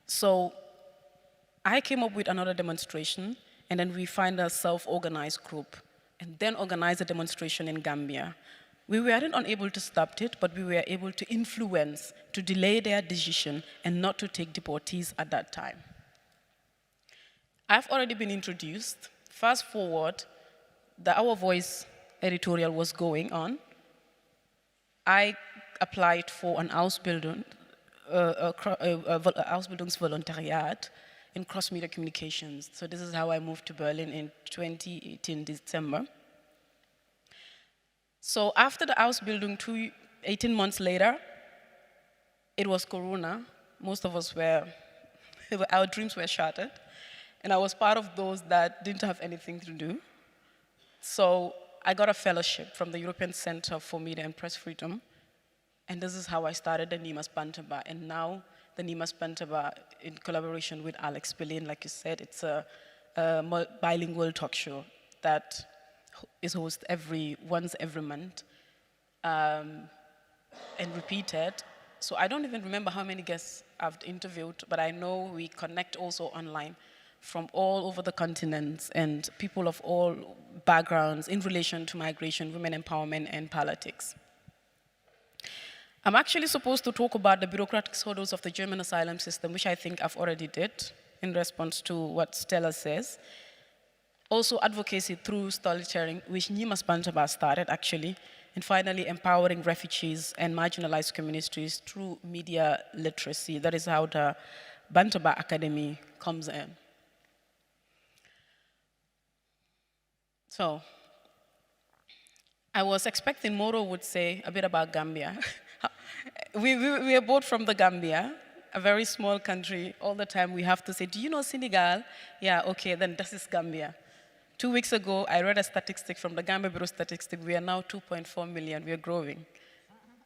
So I came up with another demonstration, and then we find a self-organized group, and then organize a demonstration in Gambia. We weren't unable to stop it, but we were able to influence, to delay their decision, and not to take deportees at that time. I've already been introduced. Fast forward, the Our Voice editorial was going on. I applied for an Ausbildungsvolontariat in cross-media communications. So this is how I moved to Berlin in 2018, December. So after the Ausbildung, 18 months later, it was Corona. Most of us our dreams were shattered. And I was part of those that didn't have anything to do. So I got a fellowship from the European Center for Media and Press Freedom. And this is how I started the Nyima Bantaba. And now the Nyima Bantaba, in collaboration with Alex Berlin, like you said, it's a bilingual talk show that is hosted once every month and repeated. So I don't even remember how many guests I've interviewed, but I know we connect also online from all over the continents and people of all backgrounds in relation to migration, women empowerment, and politics. I'm actually supposed to talk about the bureaucratic hurdles of the German asylum system, which I think I've already did in response to what Stella says. Also advocacy through storytelling, which Nyima Jadama started actually, and finally empowering refugees and marginalized communities through media literacy. That is how the Bantaba Academy comes in. So, I was expecting Moro would say a bit about Gambia. We are both from the Gambia, a very small country. All the time we have to say, do you know Senegal? Yeah, okay, then this is Gambia. 2 weeks ago, I read a statistic from the Gambia Bureau Statistics. We are now 2.4 million. We are growing.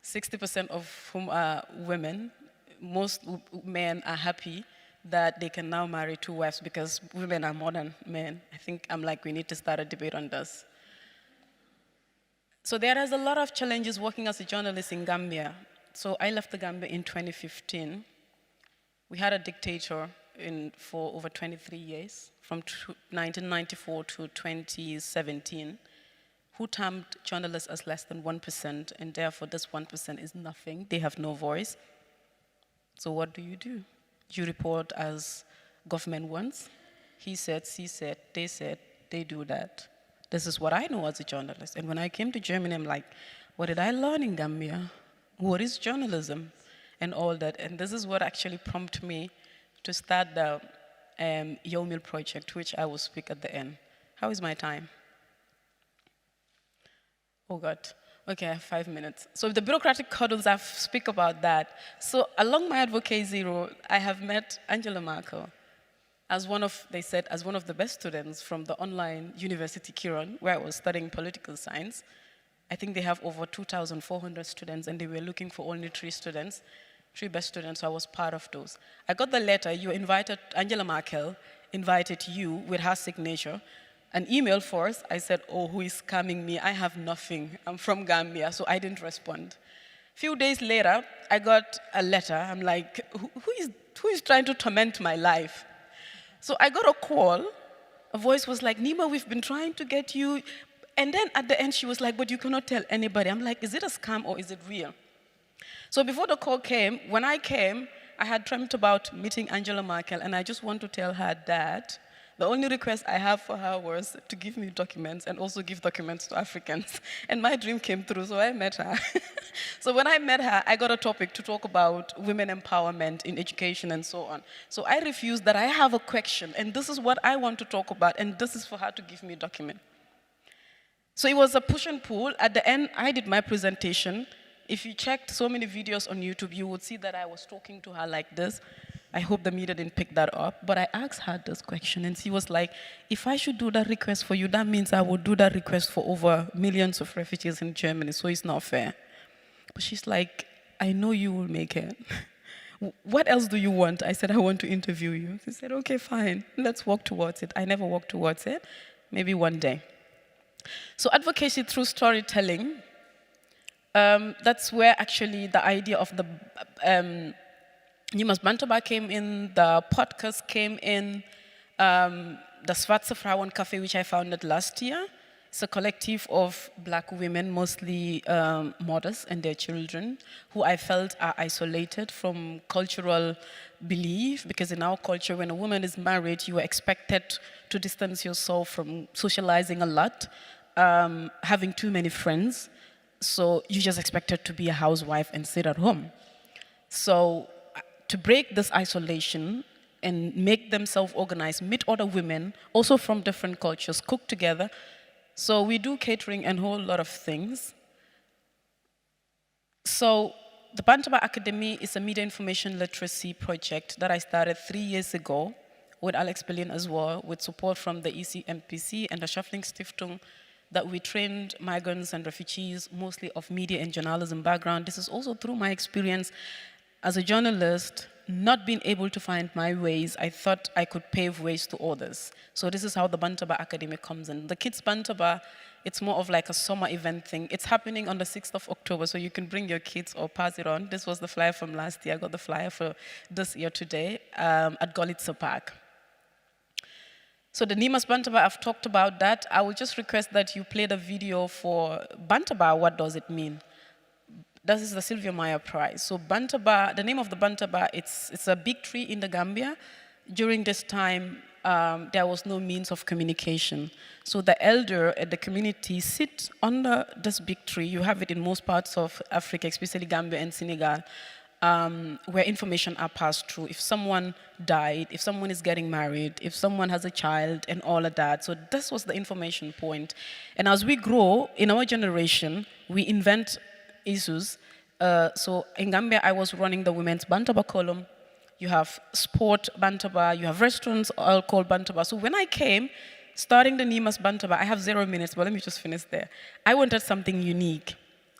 60% of whom are women. Most men are happy that they can now marry 2 wives because women are more than men. I think we need to start a debate on this. So there is a lot of challenges working as a journalist in Gambia. So I left the Gambia in 2015. We had a dictator for over 23 years, from 1994 to 2017, who termed journalists as less than 1%, and therefore this 1% is nothing. They have no voice. So what do? You report as government wants. He said, she said, they do that. This is what I know as a journalist. And when I came to Germany, I'm like, what did I learn in Gambia? What is journalism? And all that. And this is what actually prompted me to start the Yomil project, which I will speak at the end. How is my time? Oh God. Okay, I have 5 minutes. So the bureaucratic hurdles, I've speak about that. So along my advocacy road, I have met Angela Merkel as one of the best students from the online university Kiron, where I was studying political science. I think they have over 2,400 students, and they were looking for only 3 students, 3 best students, so I was part of those. I got the letter, Angela Merkel invited you with her signature, an email first. I said, oh, who is scamming me? I have nothing. I'm from Gambia, so I didn't respond. A few days later, I got a letter. I'm like, who is trying to torment my life? So I got a call. A voice was like, Nyima, we've been trying to get you. And then at the end, she was like, but you cannot tell anybody. I'm like, is it a scam or is it real? So before the call came, when I came, I had dreamt about meeting Angela Merkel, and I just want to tell her that the only request I have for her was to give me documents and also give documents to Africans. And my dream came true, so I met her. So when I met her, I got a topic to talk about women empowerment in education and so on. So I refused that I have a question, and this is what I want to talk about, and this is for her to give me a document. So it was a push and pull. At the end, I did my presentation. If you checked so many videos on YouTube, you would see that I was talking to her like this. I hope the media didn't pick that up, but I asked her this question, and she was like, if I should do that request for you, that means I would do that request for over millions of refugees in Germany, so it's not fair. But she's like, I know you will make it. What else do you want? I said, I want to interview you. She said, okay, fine, let's walk towards it. I never walked towards it, maybe one day. So advocacy through storytelling, that's where actually the idea of the Nyima's Bantaba came in, the podcast came in, the Schwarze Frauen Cafe, which I founded last year. It's a collective of Black women, mostly mothers and their children, who I felt are isolated from cultural belief, because in our culture, when a woman is married, you are expected to distance yourself from socializing a lot, having too many friends, so you just expected to be a housewife and sit at home. So to break this isolation and make them self-organized, meet other women, also from different cultures, cook together. So we do catering and a whole lot of things. So the Bantaba Academy is a media information literacy project that I started 3 years ago, with Alex Berlin as well, with support from the ECMPC and the Schaffling Stiftung, that we trained migrants and refugees, mostly of media and journalism background. This is also through my experience as a journalist, not being able to find my ways. I thought I could pave ways to others. So this is how the Bantaba Academy comes in. The Kids Bantaba, it's more of like a summer event thing. It's happening on the 6th of October, so you can bring your kids or pass it on. This was the flyer from last year. I got the flyer for this year today at Golitsa Park. So the Nyima's Bantaba, I've talked about that. I will just request that you play the video for Bantaba. What does it mean? This is the Sylvia Meyer Prize. So Bantaba, the name of the Bantaba, it's a big tree in the Gambia. During this time, there was no means of communication. So the elder at the community sit under this big tree. You have it in most parts of Africa, especially Gambia and Senegal, where information are passed through. If someone died, if someone is getting married, if someone has a child, and all of that. So this was the information point. And as we grow, in our generation, we invent issues. So in Gambia, I was running the women's Bantaba column. You have sport Bantaba, you have restaurants all called Bantaba. So when I came, starting the Nyima's Bantaba, I have 0 minutes, but let me just finish there. I wanted something unique.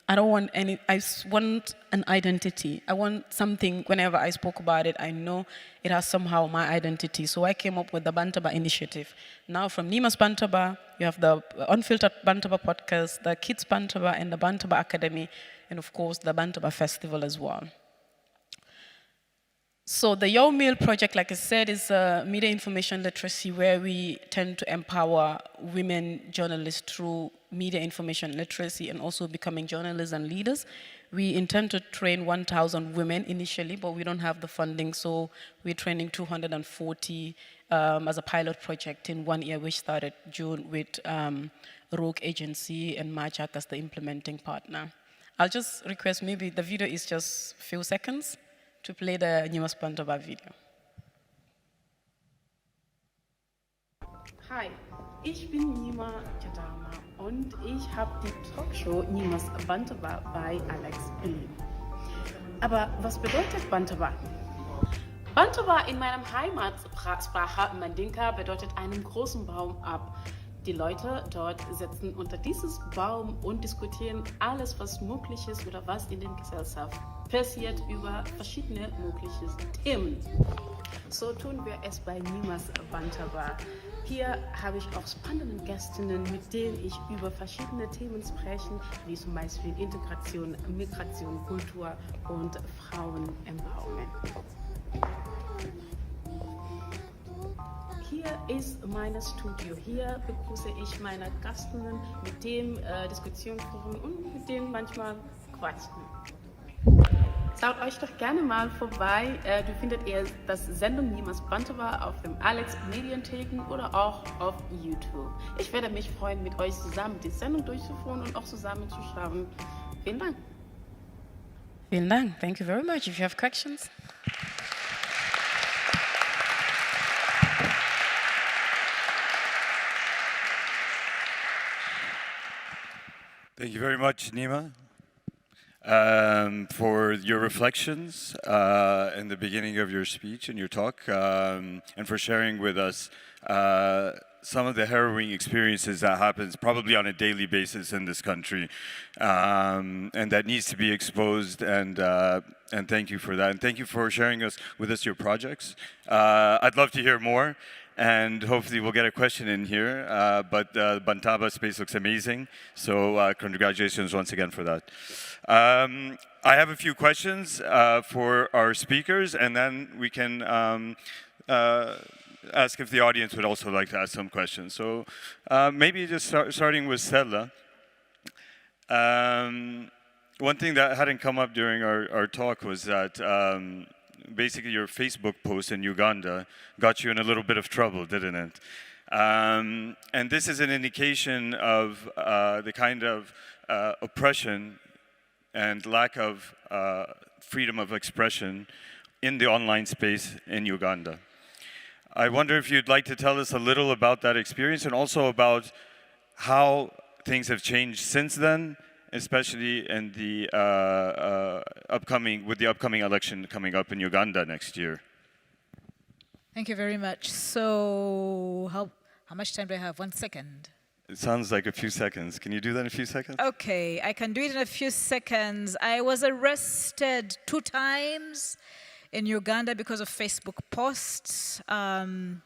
I don't want any, I want an identity. I want something, whenever I spoke about it, I know it has somehow my identity. So I came up with the Bantaba initiative. Now from Nyima's Bantaba, you have the Unfiltered Bantaba podcast, the Kids Bantaba, and the Bantaba Academy, and of course the Bantaba Festival as well. So the Yo Meal project, like I said, is media information literacy where we tend to empower women journalists through media information literacy and also becoming journalists and leaders. We intend to train 1,000 women initially, but we don't have the funding, so we're training 240 as a pilot project in 1 year, which started June with Rogue Agency and Majak as the implementing partner. I'll just request, maybe the video is just a few seconds, to play the Nyima's Bantaba video. Hi, ich bin Nyima Jadama und ich habe die Talkshow Nyima's Bantaba bei Alex Berlin. Aber was bedeutet Bantaba? Bantaba in meinem Heimatsprache Mandinka bedeutet einen großen Baum ab. Die Leute dort sitzen unter dieses Baum und diskutieren alles, was möglich ist oder was in der Gesellschaft passiert über verschiedene mögliche Themen. So tun wir es bei Nyima's Bantaba. Hier habe ich auch spannende Gästinnen, mit denen ich über verschiedene Themen spreche, wie zum Beispiel Integration, Migration, Kultur und Frauen-Empowerment. Hier ist mein Studio. Hier begrüße ich meine Gästinnen, mit denen Diskussionen führen und mit denen manchmal quatschen. Schaut euch doch gerne mal vorbei. Du findet ihr das Sendung Nyima's Bantaba auf dem Alex Medientheken oder auch auf YouTube. Ich werde mich freuen, mit euch zusammen die Sendung durchzuführen und auch zusammen zu schauen. Vielen Dank. Vielen Dank. Thank you very much. If you have questions. Thank you very much, Nyima, for your reflections in the beginning of your speech and your talk, and for sharing with us some of the harrowing experiences that happens probably on a daily basis in this country, and that needs to be exposed. And thank you for that. And thank you for sharing with us your projects. I'd love to hear more. And hopefully we'll get a question in here, but the Bantaba space looks amazing, so congratulations once again for that. I have a few questions for our speakers, and then we can ask if the audience would also like to ask some questions. So maybe just starting with Stella. One thing that hadn't come up during our talk was that basically your Facebook post in Uganda got you in a little bit of trouble, didn't it? And this is an indication of the kind of oppression and lack of freedom of expression in the online space in Uganda. I wonder if you'd like to tell us a little about that experience and also about how things have changed since then, especially in the upcoming election coming up in Uganda next year. Thank you very much. So how much time do I have? 1 second. It sounds like a few seconds. Can you do that in a few seconds? Okay, I can do it in a few seconds. I was arrested 2 times in Uganda because of Facebook posts. In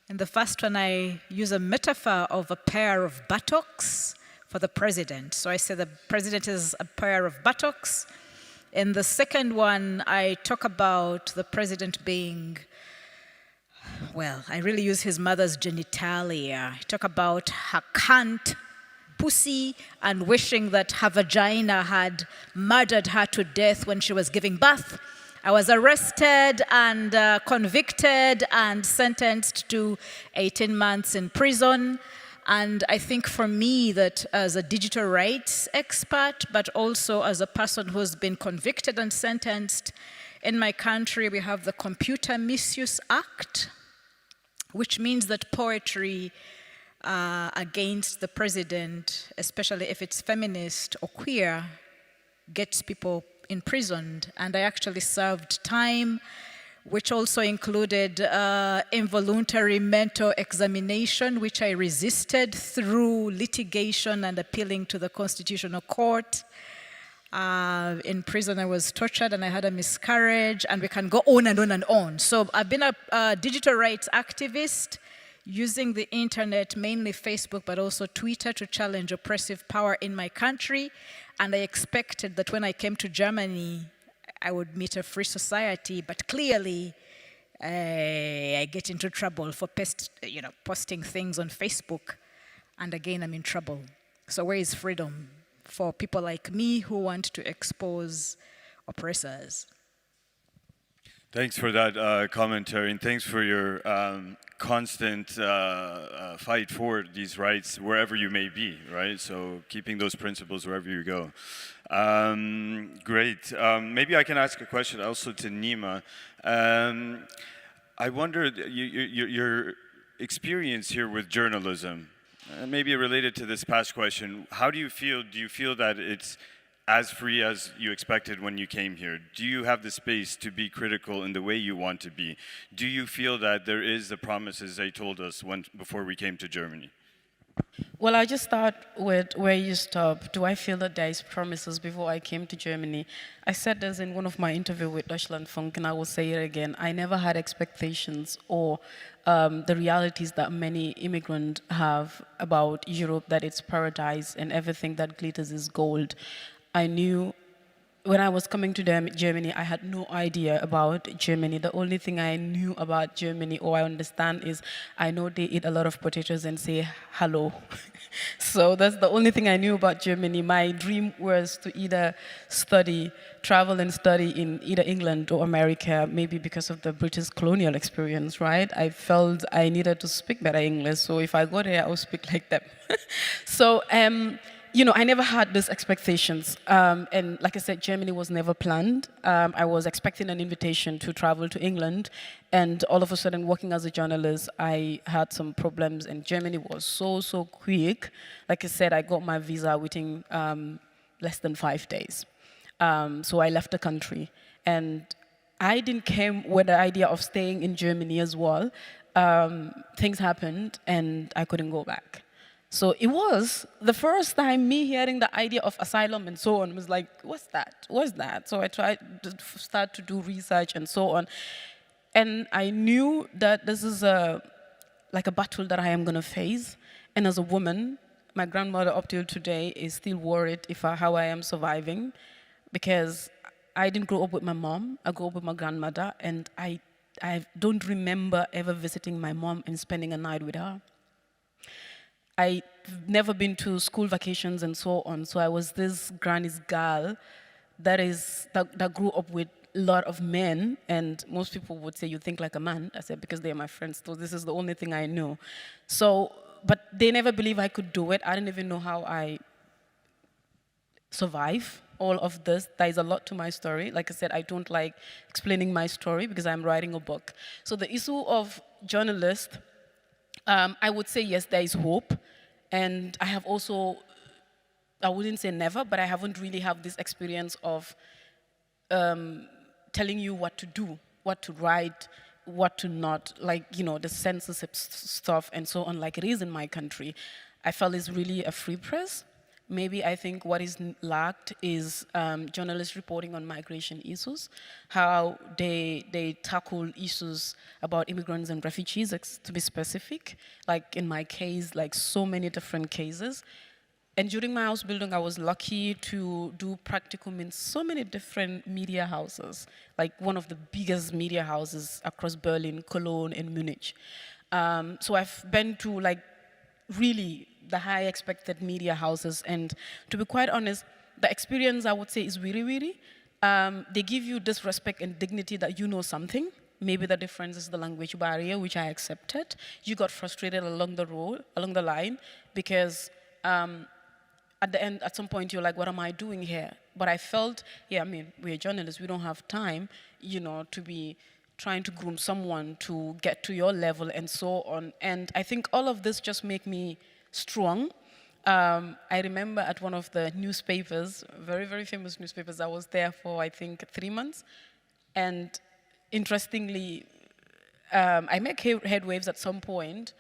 the first one, I use a metaphor of a pair of buttocks for the president. So I say the president is a pair of buttocks. In the second one, I talk about the president being, well, I really use his mother's genitalia. I talk about her cunt, pussy, and wishing that her vagina had murdered her to death when she was giving birth. I was arrested and convicted and sentenced to 18 months in prison. And I think for me that as a digital rights expert, but also as a person who's been convicted and sentenced, in my country we have the Computer Misuse Act, which means that poetry against the president, especially if it's feminist or queer, gets people imprisoned. And I actually served time which also included involuntary mental examination, which I resisted through litigation and appealing to the Constitutional Court. In prison, I was tortured and I had a miscarriage, and we can go on and on and on. So I've been a digital rights activist, using the internet, mainly Facebook, but also Twitter, to challenge oppressive power in my country. And I expected that when I came to Germany, I would meet a free society, but clearly I get into trouble for posting things on Facebook. And again, I'm in trouble. So where is freedom for people like me who want to expose oppressors? Thanks for that commentary, and thanks for your constant fight for these rights wherever you may be, right? So keeping those principles wherever you go. Great. Maybe I can ask a question also to Nyima. I wonder, your experience here with journalism, maybe related to this past question, how do you feel? Do you feel that it's as free as you expected when you came here? Do you have the space to be critical in the way you want to be? Do you feel that there is the promises they told us before we came to Germany? Well, I'll just start with where you stop. Do I feel that there is promises before I came to Germany? I said this in one of my interviews with Deutschlandfunk, and I will say it again. I never had expectations or the realities that many immigrants have about Europe, that it's paradise and everything that glitters is gold. I knew when I was coming to Germany, I had no idea about Germany. The only thing I knew about Germany, or I understand, is I know they eat a lot of potatoes and say hello. So that's the only thing I knew about Germany. My dream was to either travel and study in either England or America, maybe because of the British colonial experience, right? I felt I needed to speak better English, so if I go there, I'll speak like them. So, I never had these expectations. And like I said, Germany was never planned. I was expecting an invitation to travel to England. And all of a sudden, working as a journalist, I had some problems. And Germany was so quick. Like I said, I got my visa within less than 5 days. So I left the country. And I didn't come with the idea of staying in Germany as well. Things happened, and I couldn't go back. So it was the first time me hearing the idea of asylum and so on was like, what's that? What's that? So I tried to start to do research and so on. And I knew that this is like a battle that I am going to face. And as a woman, my grandmother up till today is still worried how I am surviving, because I didn't grow up with my mom. I grew up with my grandmother, and I don't remember ever visiting my mom and spending a night with her. I've never been to school vacations and so on, so I was this granny's girl that grew up with a lot of men, and most people would say, you think like a man. I said, because they are my friends, so this is the only thing I know. So, but they never believed I could do it. I didn't even know how I survive all of this. There is a lot to my story. Like I said, I don't like explaining my story because I'm writing a book. So the issue of journalists, I would say, yes, there is hope. And I have also, I wouldn't say never, but I haven't really had this experience of telling you what to do, what to write, what to not, like, the censorship stuff and so on, like it is in my country. I felt it's really a free press. Maybe I think what is lacked is journalists reporting on migration issues, how they tackle issues about immigrants and refugees, to be specific. Like in my case, like so many different cases. And during my house building, I was lucky to do practicum in so many different media houses, like one of the biggest media houses across Berlin, Cologne, and Munich. So I've been to like really the high expected media houses, and to be quite honest, the experience I would say is really, they give you this respect and dignity that you know something. Maybe the difference is the language barrier, which I accepted. You got frustrated along the line, because at the end, at some point, you're like, what am I doing here? But I felt, we're journalists, we don't have time, to be trying to groom someone to get to your level and so on. And I think all of this just make me strong. I remember at one of the newspapers, very, very famous newspapers, I was there for, I think, 3 months. And interestingly, I make head waves at some point,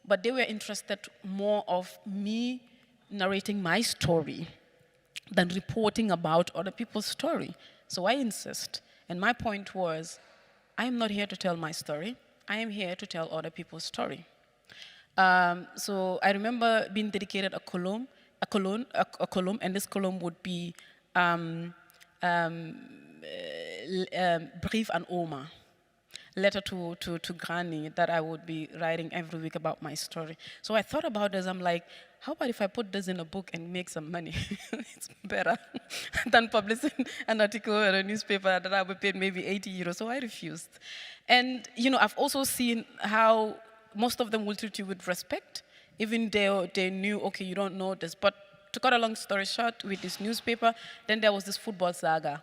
but they were interested more of me narrating my story than reporting about other people's story. So I insist. And my point was, I am not here to tell my story. I am here to tell other people's story. So I remember being dedicated a column, and this column would be Brief and Oma, letter to Granny, that I would be writing every week about my story. So I thought about this, I'm like, how about if I put this in a book and make some money? It's better than publishing an article in a newspaper that I would pay maybe 80 euros, so I refused. And I've also seen how most of them will treat you with respect, even they knew, okay, you don't know this. But to cut a long story short, with this newspaper, then there was this football saga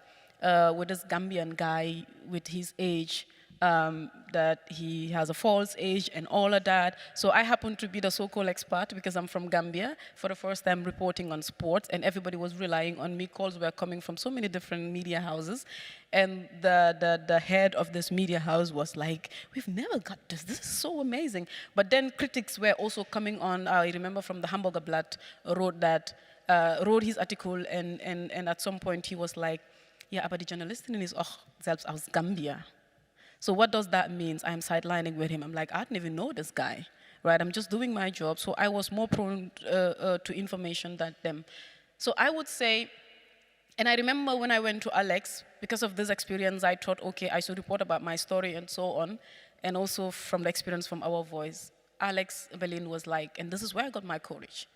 with this Gambian guy with his age, that he has a false age and all of that. So I happen to be the so-called expert because I'm from Gambia, for the first time reporting on sports, and everybody was relying on me. Calls were coming from so many different media houses, and the head of this media house was like, we've never got this, this is so amazing. But then critics were also coming on. I remember from the Hamburger Blatt wrote his article, and at some point he was like, yeah, aber die Journalistin ist auch selbst aus Gambia. So what does that mean? I'm sidelining with him. I'm like, I didn't even know this guy, right? I'm just doing my job. So I was more prone to information than them. So I would say, and I remember when I went to Alex, because of this experience, I thought, okay, I should report about my story and so on, and also from the experience from Our Voice. Alex Berlin was like, and this is where I got my courage.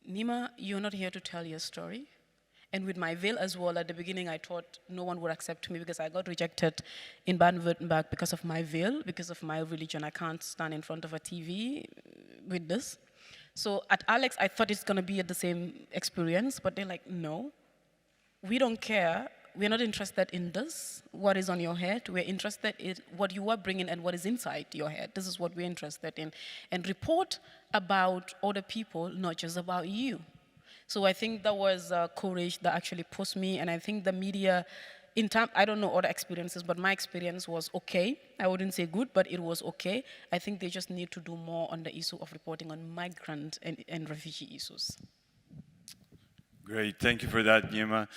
Nyima, you're not here to tell your story. And with my veil as well, at the beginning I thought no one would accept me because I got rejected in Baden-Württemberg because of my veil, because of my religion. I can't stand in front of a TV with this. So at Alex, I thought it's going to be the same experience, but they're like, no, we don't care. We're not interested in this, what is on your head. We're interested in what you are bringing and what is inside your head. This is what we're interested in. And report about other people, not just about you. So I think that was courage that actually pushed me, and I think the media, in time, I don't know other experiences, but my experience was okay. I wouldn't say good, but it was okay. I think they just need to do more on the issue of reporting on migrant and refugee issues. Great, thank you for that, Nyima.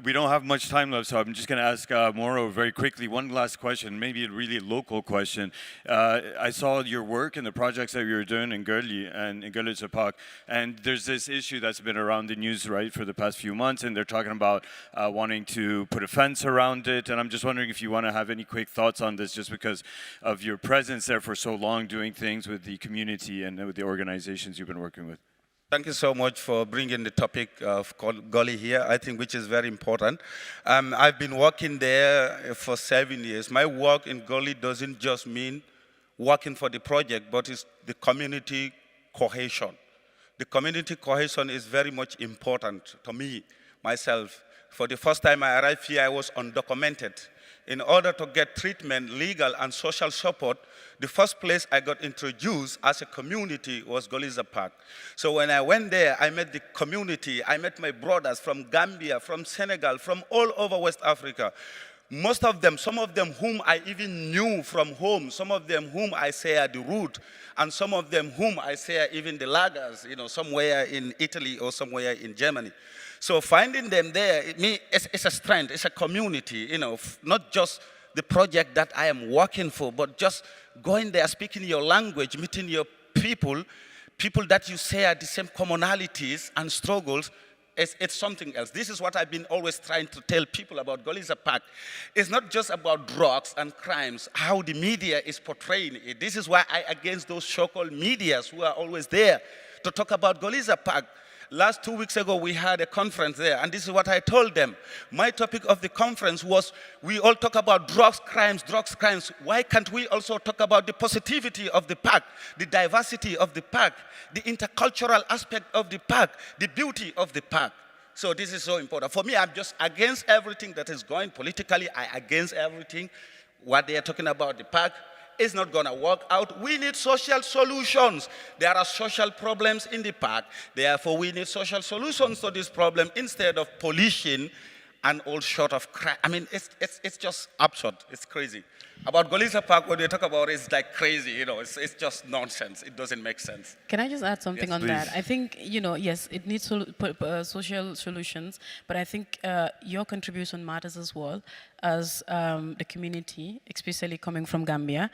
We don't have much time left, so I'm just going to ask Moro very quickly one last question, maybe a really local question. I saw your work and the projects that you were doing in Gurli and in Gurli Park, and there's this issue that's been around the news, right, for the past few months, and they're talking about wanting to put a fence around it, and I'm just wondering if you want to have any quick thoughts on this, just because of your presence there for so long, doing things with the community and with the organizations you've been working with. Thank you so much for bringing the topic of Gully here, I think, which is very important. I've been working there for 7 years. My work in Gully doesn't just mean working for the project, but it's the community cohesion. The community cohesion is very much important to me, myself. For the first time I arrived here, I was undocumented. In order to get treatment, legal and social support, the first place I got introduced as a community was Goliza Park. So when I went there, I met the community. I met my brothers from Gambia, from Senegal, from all over West Africa. Most of them, some of them whom I even knew from home, some of them whom I share the route, and some of them whom I share even the lagers, somewhere in Italy or somewhere in Germany. So finding them there, it's a strength, it's a community, not just the project that I am working for, but just going there, speaking your language, meeting your people that you share the same commonalities and struggles. It's something else. This is what I've been always trying to tell people about Goliza Park. It's not just about drugs and crimes, how the media is portraying it. This is why I against those so-called medias who are always there to talk about Goliza Park. Last 2 weeks ago, we had a conference there, and this is what I told them. My topic of the conference was, we all talk about drugs, crimes. Why can't we also talk about the positivity of the park, the diversity of the park, the intercultural aspect of the park, the beauty of the park? So this is so important. For me, I'm just against everything that is going politically. I against everything. What they are talking about the park is not going to work out. We need social solutions. There are social problems in the park. Therefore, we need social solutions to this problem instead of polishing and all short of crap. I mean, it's just absurd. It's crazy. About Golisa Park, what they talk about is like crazy, you know, it's just nonsense. It doesn't make sense. Can I just add something Yes, on please. that? I think, you know, yes, it needs social solutions, but I think your contribution matters as well as the community, especially coming from Gambia.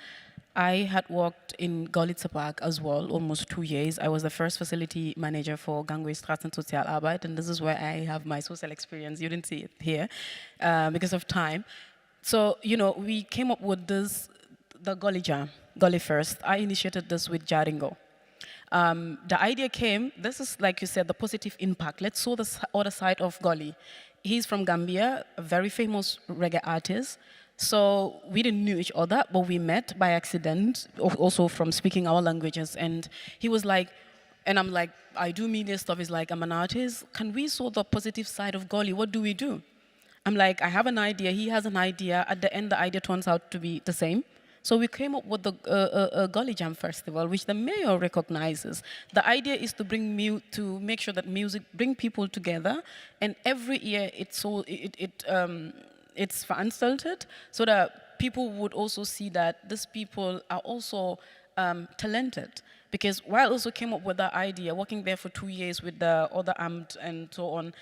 I had worked in Golitsa Park as well, almost 2 years. I was the first facility manager for Gangway Straßen Sozialarbeit, and this is where I have my social experience. You didn't see it here because of time. So, you know, we came up with this, the Gully Jam, Gully First. I initiated this with Jaringo. The idea came, this is, like you said, the positive impact. Let's show the other side of Gully. He's from Gambia, a very famous reggae artist. So we didn't know each other, but we met by accident, also from speaking our languages. And he was like, and I'm like, I do media stuff. He's like, I'm an artist. Can we show the positive side of Gully? What do we do? I'm like, I have an idea. He has an idea. At the end, the idea turns out to be the same. So we came up with the Gully Jam Festival, which the mayor recognizes. The idea is to to make sure that music bring people together, and every year it's veranstalted, so that people would also see that these people are also talented. Because while I also came up with the idea, working there for 2 years with the other amt and so on,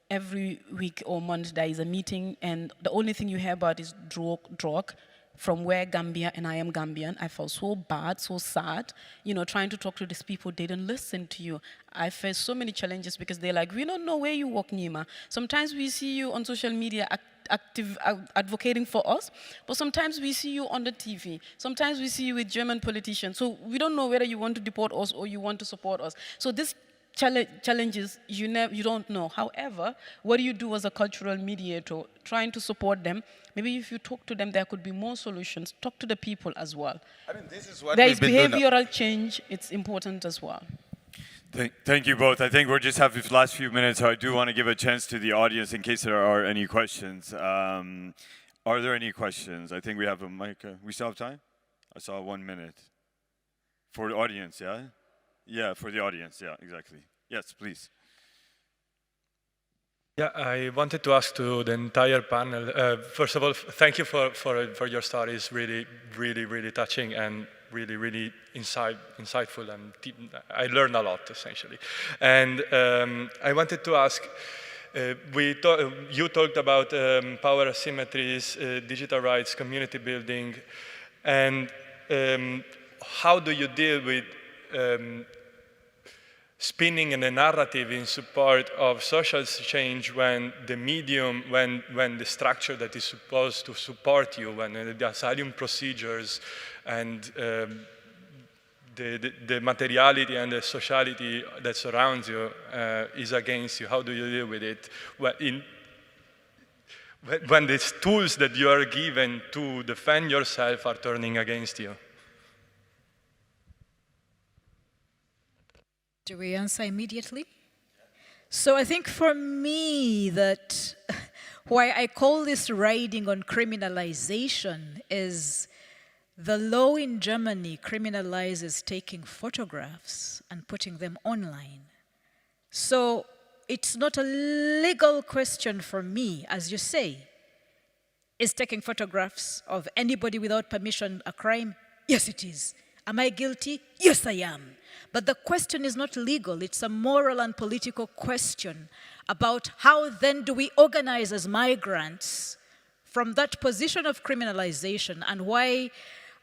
every week or month there is a meeting, and the only thing you hear about is drug from where Gambia, and I am Gambian. I felt so bad, so sad, you know, trying to talk to these people. They don't listen to you. I faced so many challenges because they're like, we don't know where you work, Nyima. Sometimes we see you on social media active, advocating for us, but sometimes we see you on the TV. Sometimes we see you with German politicians. So we don't know whether you want to deport us or you want to support us. So this challenges you don't know. However, what do you do as a cultural mediator, trying to support them? Maybe if you talk to them, there could be more solutions. Talk to the people as well. I mean, this is what there we've is been doing. behavioral change. It's important as well. Thank you both. I think we'll just have these last few minutes, so I do want to give a chance to the audience in case there are any questions. Are there any questions? I think we have a mic. We still have time? I saw 1 minute. For the audience, yeah? Yeah, for the audience, yeah, exactly. Yes, please. Yeah, I wanted to ask to the entire panel. First of all, thank you for your stories. Really, really, really touching and really, really insightful. And deep. I learned a lot, essentially. And I wanted to ask, you talked about power asymmetries, digital rights, community building, and how do you deal with spinning in a narrative in support of social change when the medium, when the structure that is supposed to support you, when the asylum procedures and the materiality and the sociality that surrounds you is against you? How do you deal with it? When the tools that you are given to defend yourself are turning against you? Do we answer immediately? So I think for me that why I call this riding on criminalization is the law in Germany criminalizes taking photographs and putting them online. So it's not a legal question for me, as you say. Is taking photographs of anybody without permission a crime? Yes, it is. Am I guilty? Yes, I am. But the question is not legal. It's a moral and political question about how then do we organize as migrants from that position of criminalization, and why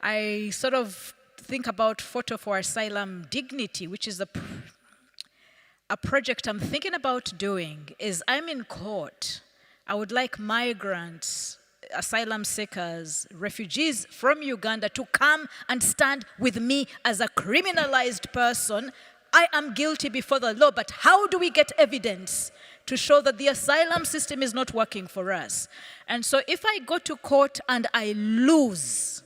I sort of think about Photo for Asylum Dignity, which is a project I'm thinking about doing, is I'm in court. I would like migrants, asylum seekers, refugees from Uganda to come and stand with me as a criminalized person. I am guilty before the law, but how do we get evidence to show that the asylum system is not working for us? And so if I go to court and I lose,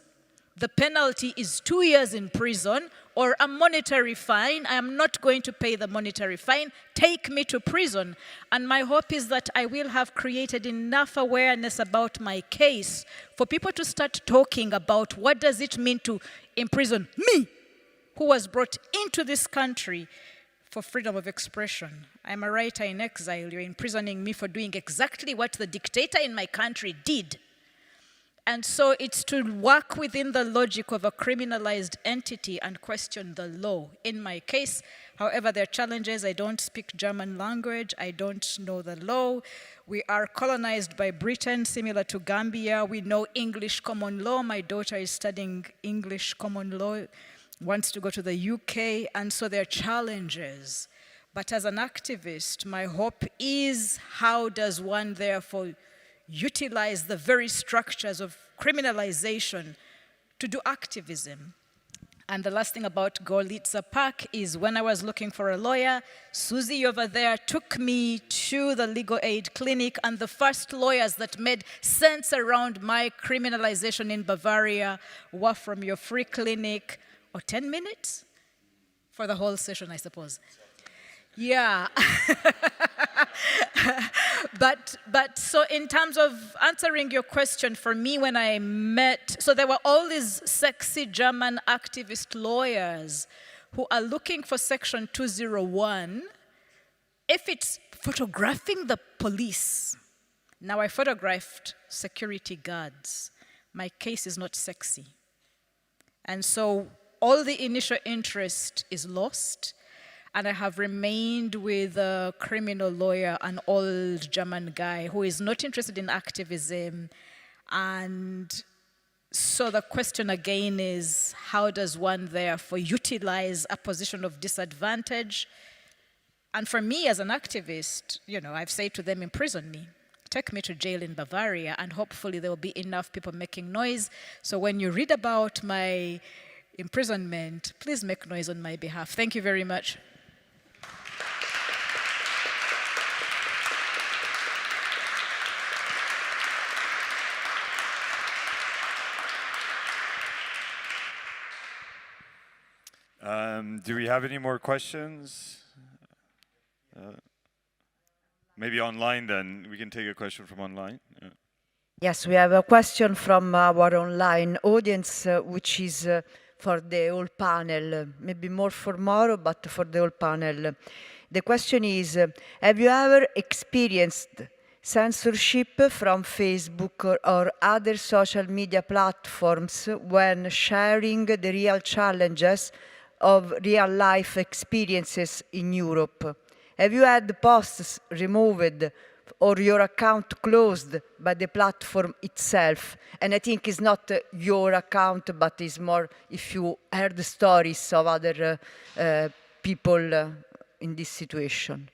the penalty is 2 years in prison or a monetary fine. I am not going to pay the monetary fine. Take me to prison. And my hope is that I will have created enough awareness about my case for people to start talking about what does it mean to imprison me, who was brought into this country for freedom of expression. I'm a writer in exile. You're imprisoning me for doing exactly what the dictator in my country did. And so it's to work within the logic of a criminalized entity and question the law. In my case, however, there are challenges. I don't speak German language. I don't know the law. We are colonized by Britain, similar to Gambia. We know English common law. My daughter is studying English common law, wants to go to the UK, and so there are challenges. But as an activist, my hope is, how does one therefore utilize the very structures of criminalization to do activism? And the last thing about Golitza Park is, when I was looking for a lawyer, Susie over there took me to the legal aid clinic, and the first lawyers that made sense around my criminalization in Bavaria were from your free clinic. Or 10 minutes? For the whole session, I suppose. Yeah. but so in terms of answering your question, for me, when I met, so there were all these sexy German activist lawyers who are looking for Section 201 if it's photographing the police. Now, I photographed security guards. My case is not sexy. And so all the initial interest is lost, and I have remained with a criminal lawyer, an old German guy who is not interested in activism. And so the question again is, how does one therefore utilize a position of disadvantage? And for me as an activist, you know, I've said to them, imprison me. Take me to jail in Bavaria, and hopefully there will be enough people making noise. So when you read about my imprisonment, please make noise on my behalf. Thank you very much. Do we have any more questions? Maybe online then. We can take a question from online. Yeah. Yes, we have a question from our online audience, which is for the whole panel, maybe more for Moro, but for the whole panel. The question is, have you ever experienced censorship from Facebook or other social media platforms when sharing the real challenges of real-life experiences in Europe? Have you had posts removed or your account closed by the platform itself? And I think it's not your account, but it's more if you heard the stories of other people in this situation.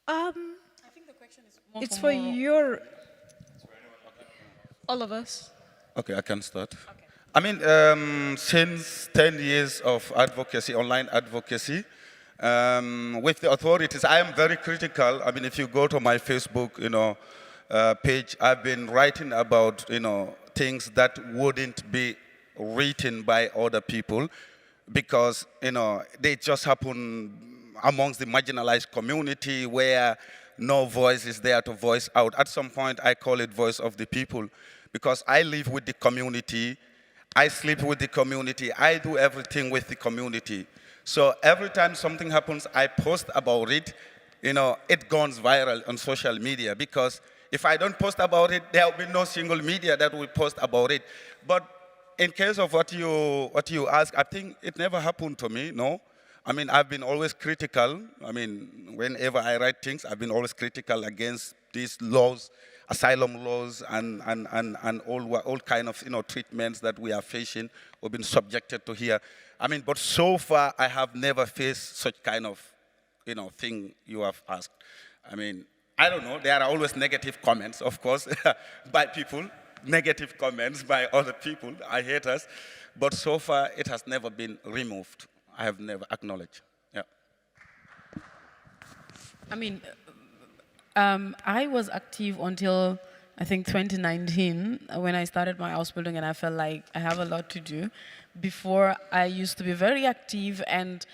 I think the question is more it's for your... All of us. Okay, I can start. Okay. I mean, since 10 years of advocacy, online advocacy, with the authorities, I am very critical. I mean, if you go to my Facebook, page, I've been writing about, things that wouldn't be written by other people because, they just happen amongst the marginalized community where no voice is there to voice out. At some point, I call it voice of the people because I live with the community, I sleep with the community, I do everything with the community. So every time something happens, I post about it, it goes viral on social media because if I don't post about it, there will be no single media that will post about it. But in case of what you ask, I think it never happened to me, no. I mean, I've been always critical. I mean, whenever I write things, I've been always critical against these laws, asylum laws, and all kind of treatments that we are facing or been subjected to here. I mean, but so far I have never faced such kind of thing you have asked. I mean, I don't know. There are always negative comments, of course, by people, negative comments by other people, I hate us. But so far it has never been removed. I have never acknowledged. Yeah. I mean, I was active until, I think, 2019, when I started my house building and I felt like I have a lot to do. Before, I used to be very active, and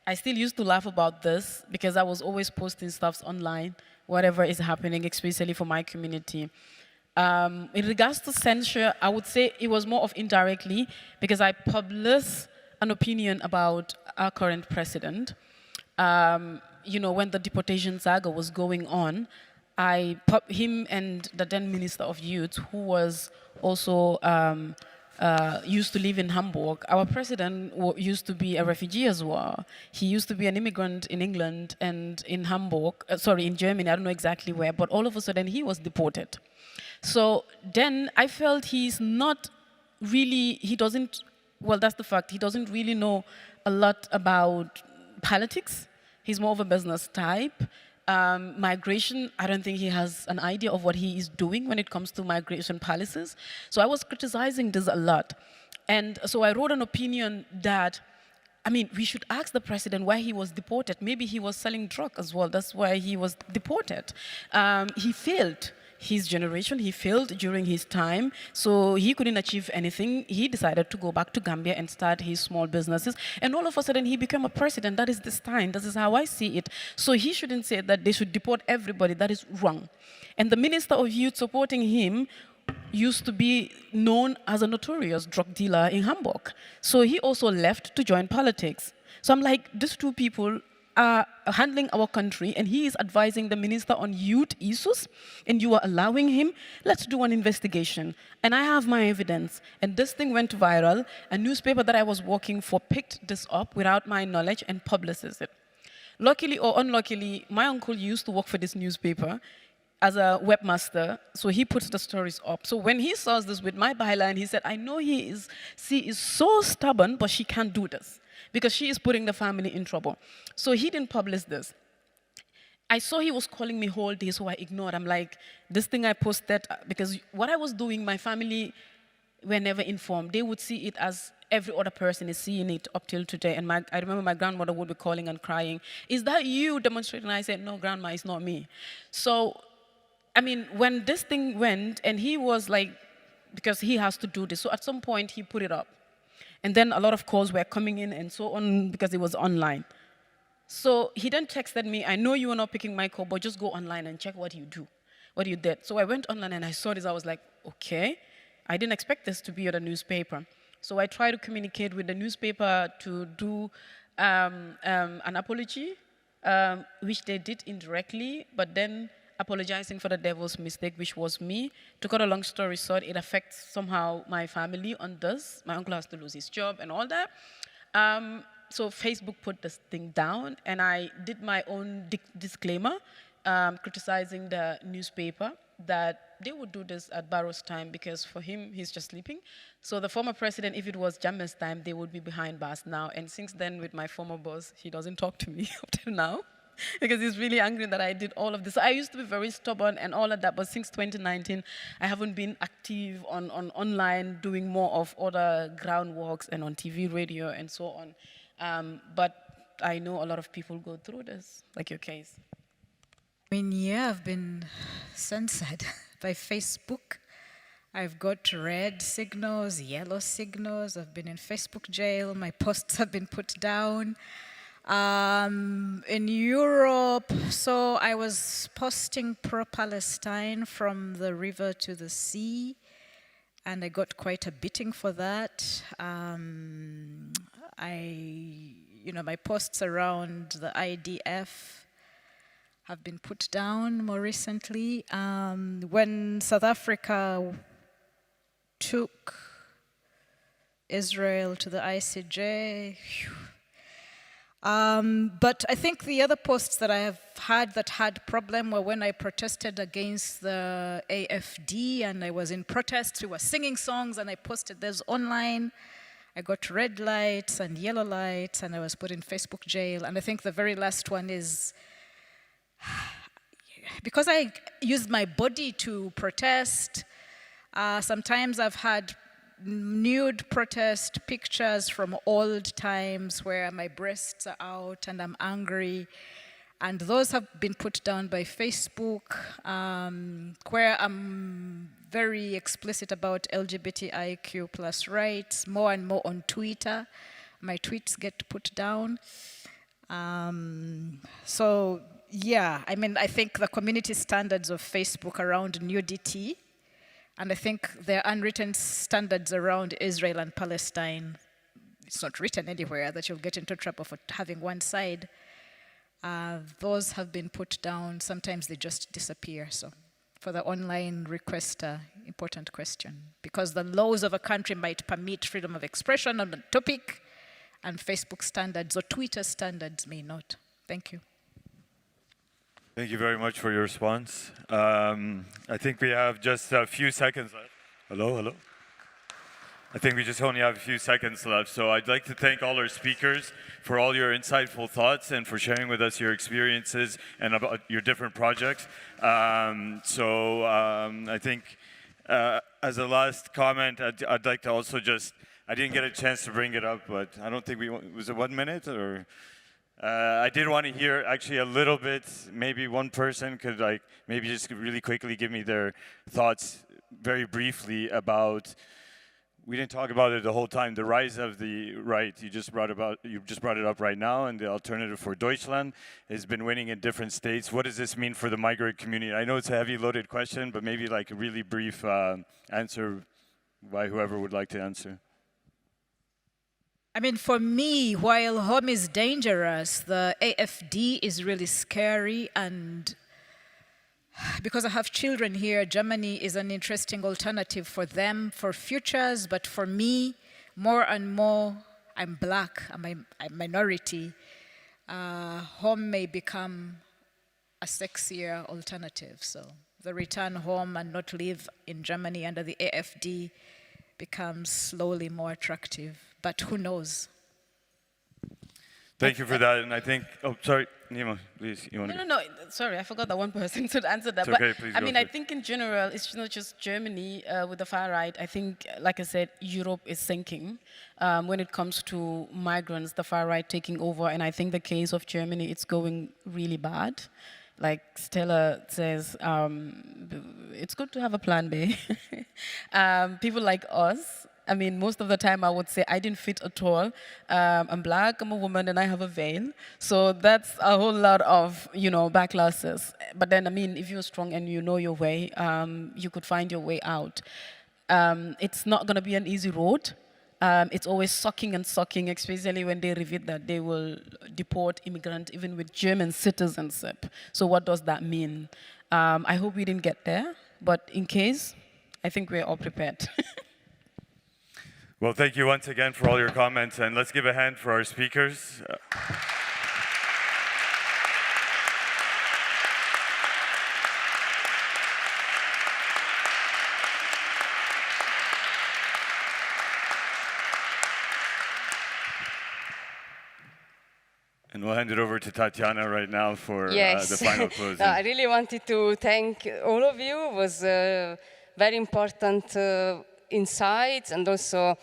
I still used to laugh about this because I was always posting stuff online, whatever is happening, especially for my community. In regards to censure, I would say it was more of indirectly because I published an opinion about our current president. You know, when the deportation saga was going on, him and the then Minister of Youth, who was also used to live in Hamburg. Our president used to be a refugee as well. He used to be an immigrant in England and in Hamburg, in Germany, I don't know exactly where, but all of a sudden he was deported. So then I felt he's not really, that's the fact, he doesn't really know a lot about politics. He's more of a business type. Migration, I don't think he has an idea of what he is doing when it comes to migration policies. So I was criticizing this a lot. And so I wrote an opinion that, I mean, we should ask the president why he was deported. Maybe he was selling drugs as well. That's why he was deported. He failed his generation. He failed during his time, so he couldn't achieve anything. He decided to go back to Gambia and start his small businesses, and all of a sudden he became a president. That is this time. This is how I see it. So he shouldn't say that they should deport everybody. That is wrong. And the Minister of Youth supporting him used to be known as a notorious drug dealer in Hamburg. So he also left to join politics. So I'm like, these two people are handling our country, and he is advising the Minister on Youth issues, and you are allowing him. Let's do an investigation. And I have my evidence. And this thing went viral. A newspaper that I was working for picked this up without my knowledge and publicized it. Luckily or unluckily, my uncle used to work for this newspaper as a webmaster, so he puts the stories up. So when he saw this with my byline, he said, I know she is so stubborn, but she can't do this, because she is putting the family in trouble. So he didn't publish this. I saw he was calling me whole day, so I ignored. I'm like, this thing I posted, because what I was doing, my family were never informed. They would see it as every other person is seeing it up till today. And I remember my grandmother would be calling and crying, is that you demonstrating? I said, no, Grandma, it's not me. So, I mean, when this thing went, and he was like, because he has to do this, so at some point he put it up. And then a lot of calls were coming in and so on, because it was online. So he then texted me, I know you are not picking my call, but just go online and check what you did. So I went online and I saw this. I was like, okay. I didn't expect this to be at a newspaper. So I tried to communicate with the newspaper to do an apology, which they did indirectly, but then apologizing for the devil's mistake, which was me. To cut a long story short, it affects somehow my family on this. My uncle has to lose his job and all that. So Facebook put this thing down, and I did my own disclaimer, criticizing the newspaper that they would do this at Barrow's time, because for him, he's just sleeping. So the former president, if it was Jammeh's time, they would be behind bars now. And since then, with my former boss, he doesn't talk to me up till now, because he's really angry that I did all of this. I used to be very stubborn and all of that, but since 2019, I haven't been active on online, doing more of other groundworks and on TV, radio, and so on. But I know a lot of people go through this, like your case. I mean, yeah, I've been censored by Facebook. I've got red signals, yellow signals. I've been in Facebook jail. My posts have been put down. In Europe, so I was posting pro-Palestine from the river to the sea, and I got quite a beating for that. My posts around the IDF have been put down more recently. When South Africa took Israel to the ICJ, but I think the other posts that I have had that had problem were when I protested against the AFD, and I was in protests. We were singing songs, and I posted those online. I got red lights and yellow lights, and I was put in Facebook jail. And I think the very last one is, because I used my body to protest, sometimes I've had nude protest pictures from old times where my breasts are out and I'm angry. And those have been put down by Facebook, where I'm very explicit about LGBTIQ plus rights, more and more on Twitter. My tweets get put down. So yeah, I mean, I think the community standards of Facebook around nudity, and I think there are unwritten standards around Israel and Palestine. it's not written anywhere that you'll get into trouble for having one side. Those have been put down. Sometimes they just disappear. So for the online requester, important question. Because the laws of a country might permit freedom of expression on the topic, and Facebook standards or Twitter standards may not. Thank you. Thank you very much for your response. I think we have just a few seconds left. Hello, hello. I think we just only have a few seconds left. So I'd like to thank all our speakers for all your insightful thoughts and for sharing with us your experiences and about your different projects. I think as a last comment, I'd like to also just, I didn't get a chance to bring it up, but I don't think was it 1 minute or? I did want to hear actually a little bit, maybe one person could like maybe just really quickly give me their thoughts very briefly about, we didn't talk about it the whole time, the rise of the right. You just brought it up right now, and the alternative for Deutschland has been winning in different states. What does this mean for the migrant community? I know it's a heavy loaded question, but maybe like a really brief answer by whoever would like to answer. I mean, for me, while home is dangerous, the AFD is really scary, and because I have children here, Germany is an interesting alternative for them, for futures, but for me, more and more, I'm black, I'm a minority, home may become a sexier alternative. So the return home and not live in Germany under the AFD becomes slowly more attractive, but who knows? Thank you for that, and I think, oh, sorry, Nyima, please, you want to No, sorry, I forgot that one person should answer that. It's okay, please I go mean, for I it. think in general, it's not just Germany with the far right. I think, like I said, Europe is sinking when it comes to migrants, the far right taking over, and I think the case of Germany, it's going really bad. Like Stella says, it's good to have a plan B. People like us, I mean, most of the time I would say I didn't fit at all. I'm black, I'm a woman, and I have a veil. So that's a whole lot of, backlashes. But then, I mean, if you're strong and you know your way, you could find your way out. It's not going to be an easy road. It's always sucking and sucking, especially when they reveal that they will deport immigrants, even with German citizenship. So what does that mean? I hope we didn't get there, but in case, I think we're all prepared. Well, thank you once again for all your comments, and let's give a hand for our speakers. And we'll hand it over to Tatiana right now for the final closing. I really wanted to thank all of you. It was very important insights, and also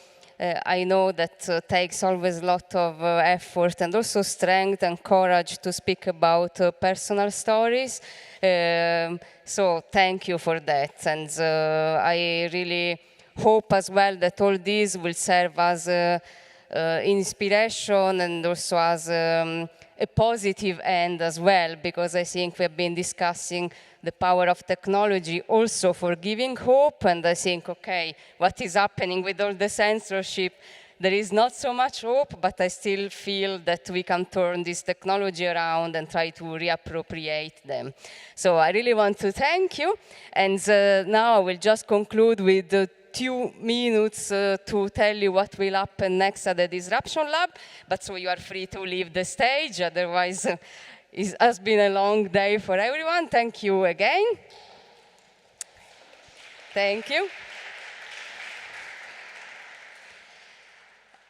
I know that takes always a lot of effort and also strength and courage to speak about personal stories. So thank you for that, and I really hope as well that all these will serve as inspiration and also as a positive end as well, because I think we have been discussing the power of technology also for giving hope, and I think, okay, what is happening with all the censorship? There is not so much hope, but I still feel that we can turn this technology around and try to reappropriate them. So I really want to thank you, and now I will just conclude with 2 minutes to tell you what will happen next at the Disruption Lab, but so you are free to leave the stage, otherwise it has been a long day for everyone. Thank you again. Thank you.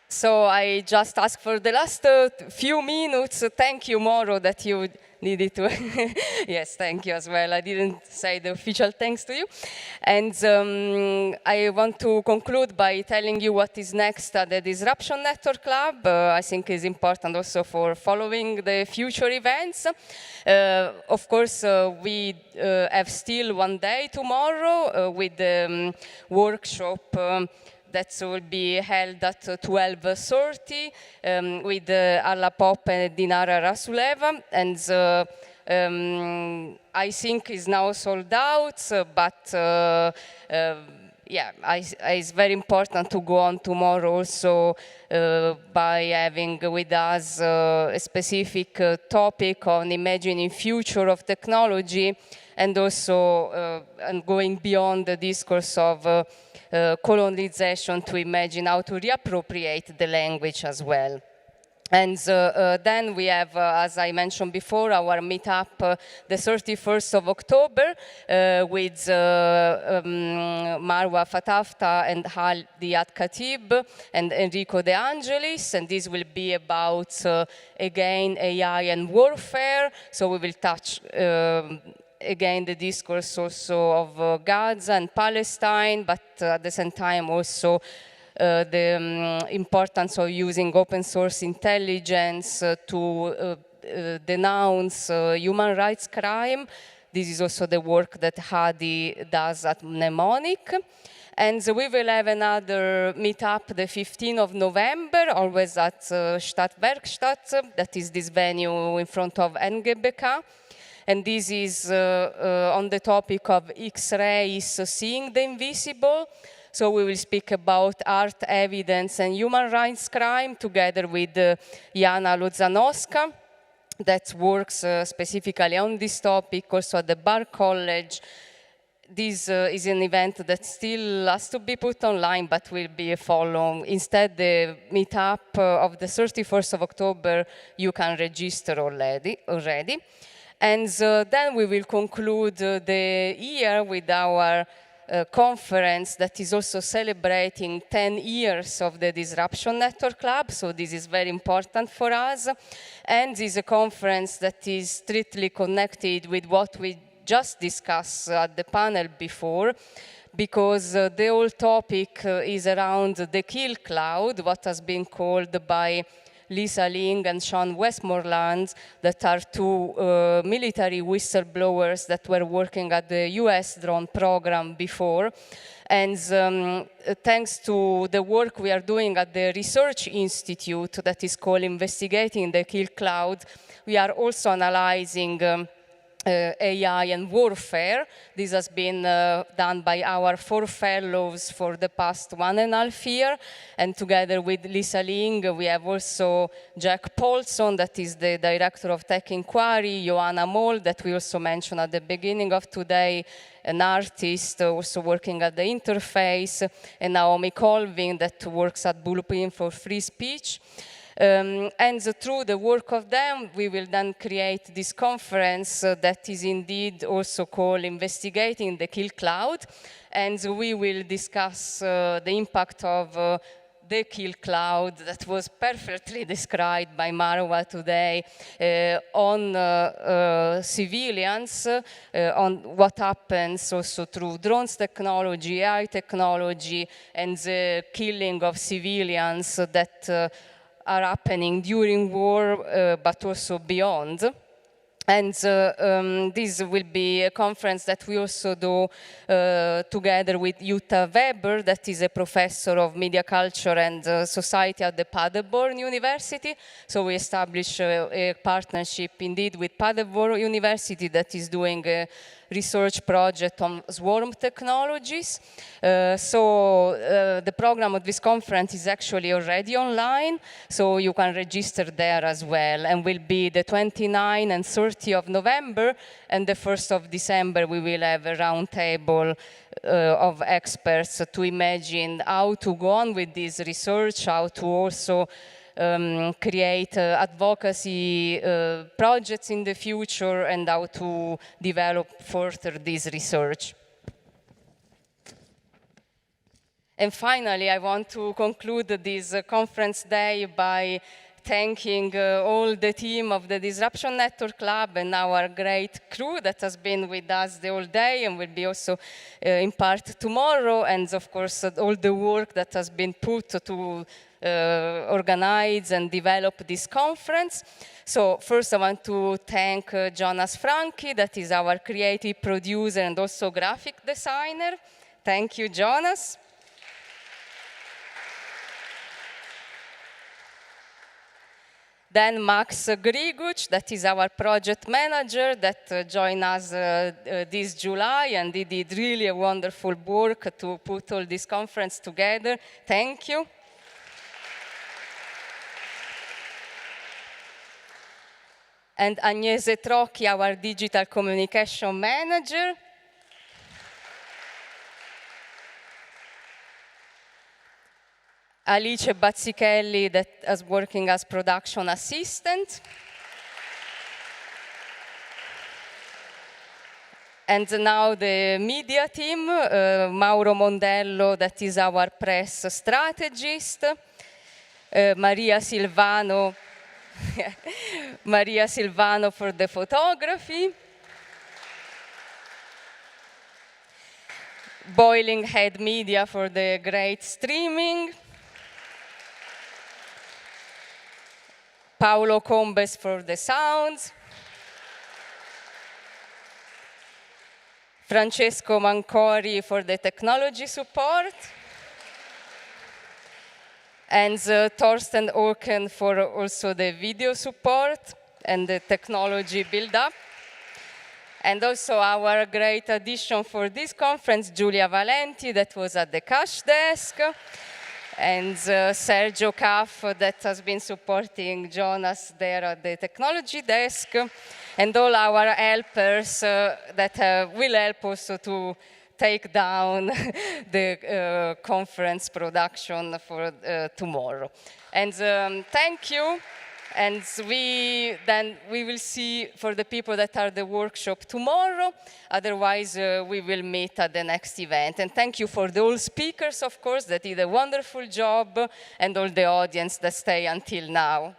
So I just ask for the last few minutes. Thank you, Moro, that you needed to. Yes, thank you as well. I didn't say the official thanks to you. And I want to conclude by telling you what is next at the Disruption Network Lab. I think is important also for following the future events. Of course, we have still one day tomorrow with the workshop that will be held at 12:30 with Alla Pop and Dinara Rasuleva. And I think is now sold out, but it's very important to go on tomorrow also by having with us a specific topic on imagining future of technology, and also and going beyond the discourse of colonization to imagine how to reappropriate the language as well. And then we have, as I mentioned before, our meetup the 31st of October with Marwa Fatafta and Haldi At-Khatib and Enrico De Angelis. And this will be about, again, AI and warfare. So we will touch again the discourse also of Gaza and Palestine, but at the same time also the importance of using open source intelligence to denounce human rights crime. This is also the work that Hadi does at Mnemonic. And we will have another meetup the 15th of November, always at Stadtwerkstatt, that is this venue in front of NGBK. And this is on the topic of X-rays, seeing the invisible. So we will speak about art, evidence, and human rights crime together with Jana Lozanowska, that works specifically on this topic, also at the Bar College. This is an event that still has to be put online, but will be a follow. Instead, the meetup of the 31st of October, you can register already. And then we will conclude the year with our conference that is also celebrating 10 years of the Disruption Network Club, so this is very important for us. And this is a conference that is strictly connected with what we just discussed at the panel before, because the whole topic is around the kill cloud, what has been called by Lisa Ling and Sean Westmoreland, that are two military whistleblowers that were working at the US drone program before. And thanks to the work we are doing at the Research Institute that is called Investigating the Kill Cloud, we are also analyzing AI and warfare. This has been done by our 4 fellows for the past 1.5 years. And together with Lisa Ling, we have also Jack Paulson, that is the director of Tech Inquiry, Joanna Moll, that we also mentioned at the beginning of today, an artist also working at the interface, and Naomi Colvin, that works at Blueprint for Free Speech. And through the work of them, we will then create this conference that is indeed also called Investigating the Kill Cloud. And we will discuss the impact of the kill cloud that was perfectly described by Marwa today on civilians, on what happens also through drones technology, AI technology, and the killing of civilians that are happening during war, but also beyond. And this will be a conference that we also do together with Jutta Weber, that is a professor of media culture and society at the Paderborn University. So we established a partnership indeed with Paderborn University that is doing a research project on swarm technologies. The program of this conference is actually already online, so you can register there as well, and will be the 29th and 30th of November, and the 1st of December we will have a roundtable of experts to imagine how to go on with this research, how to also create advocacy projects in the future, and how to develop further this research. And finally, I want to conclude this conference day by thanking all the team of the Disruption Network Club and our great crew that has been with us the whole day and will be also in part tomorrow, and of course all the work that has been put to organize and develop this conference. So first I want to thank Jonas Franke, that is our creative producer and also graphic designer. Thank you, Jonas. Then Max Griguc, that is our project manager, that joined us this July, and he did really a wonderful work to put all this conference together. Thank you. And Agnese Trocchi, our digital communication manager. Alice Bazzichelli, that is working as production assistant. And now the media team, Mauro Mondello, that is our press strategist. Maria Silvano, Maria Silvano for the photography. Boiling Head Media for the great streaming. Paolo Combes for the sounds. Francesco Mancori for the technology support. And Thorsten Åken for also the video support and the technology build-up. And also our great addition for this conference, Giulia Valenti, that was at the cash desk. And Sergio Caff, that has been supporting Jonas there at the technology desk. And all our helpers that will help also to take down the conference production for tomorrow. And thank you. And we will see for the people that are the workshop tomorrow. Otherwise, we will meet at the next event. And thank you for the all speakers, of course, that did a wonderful job, and all the audience that stay until now.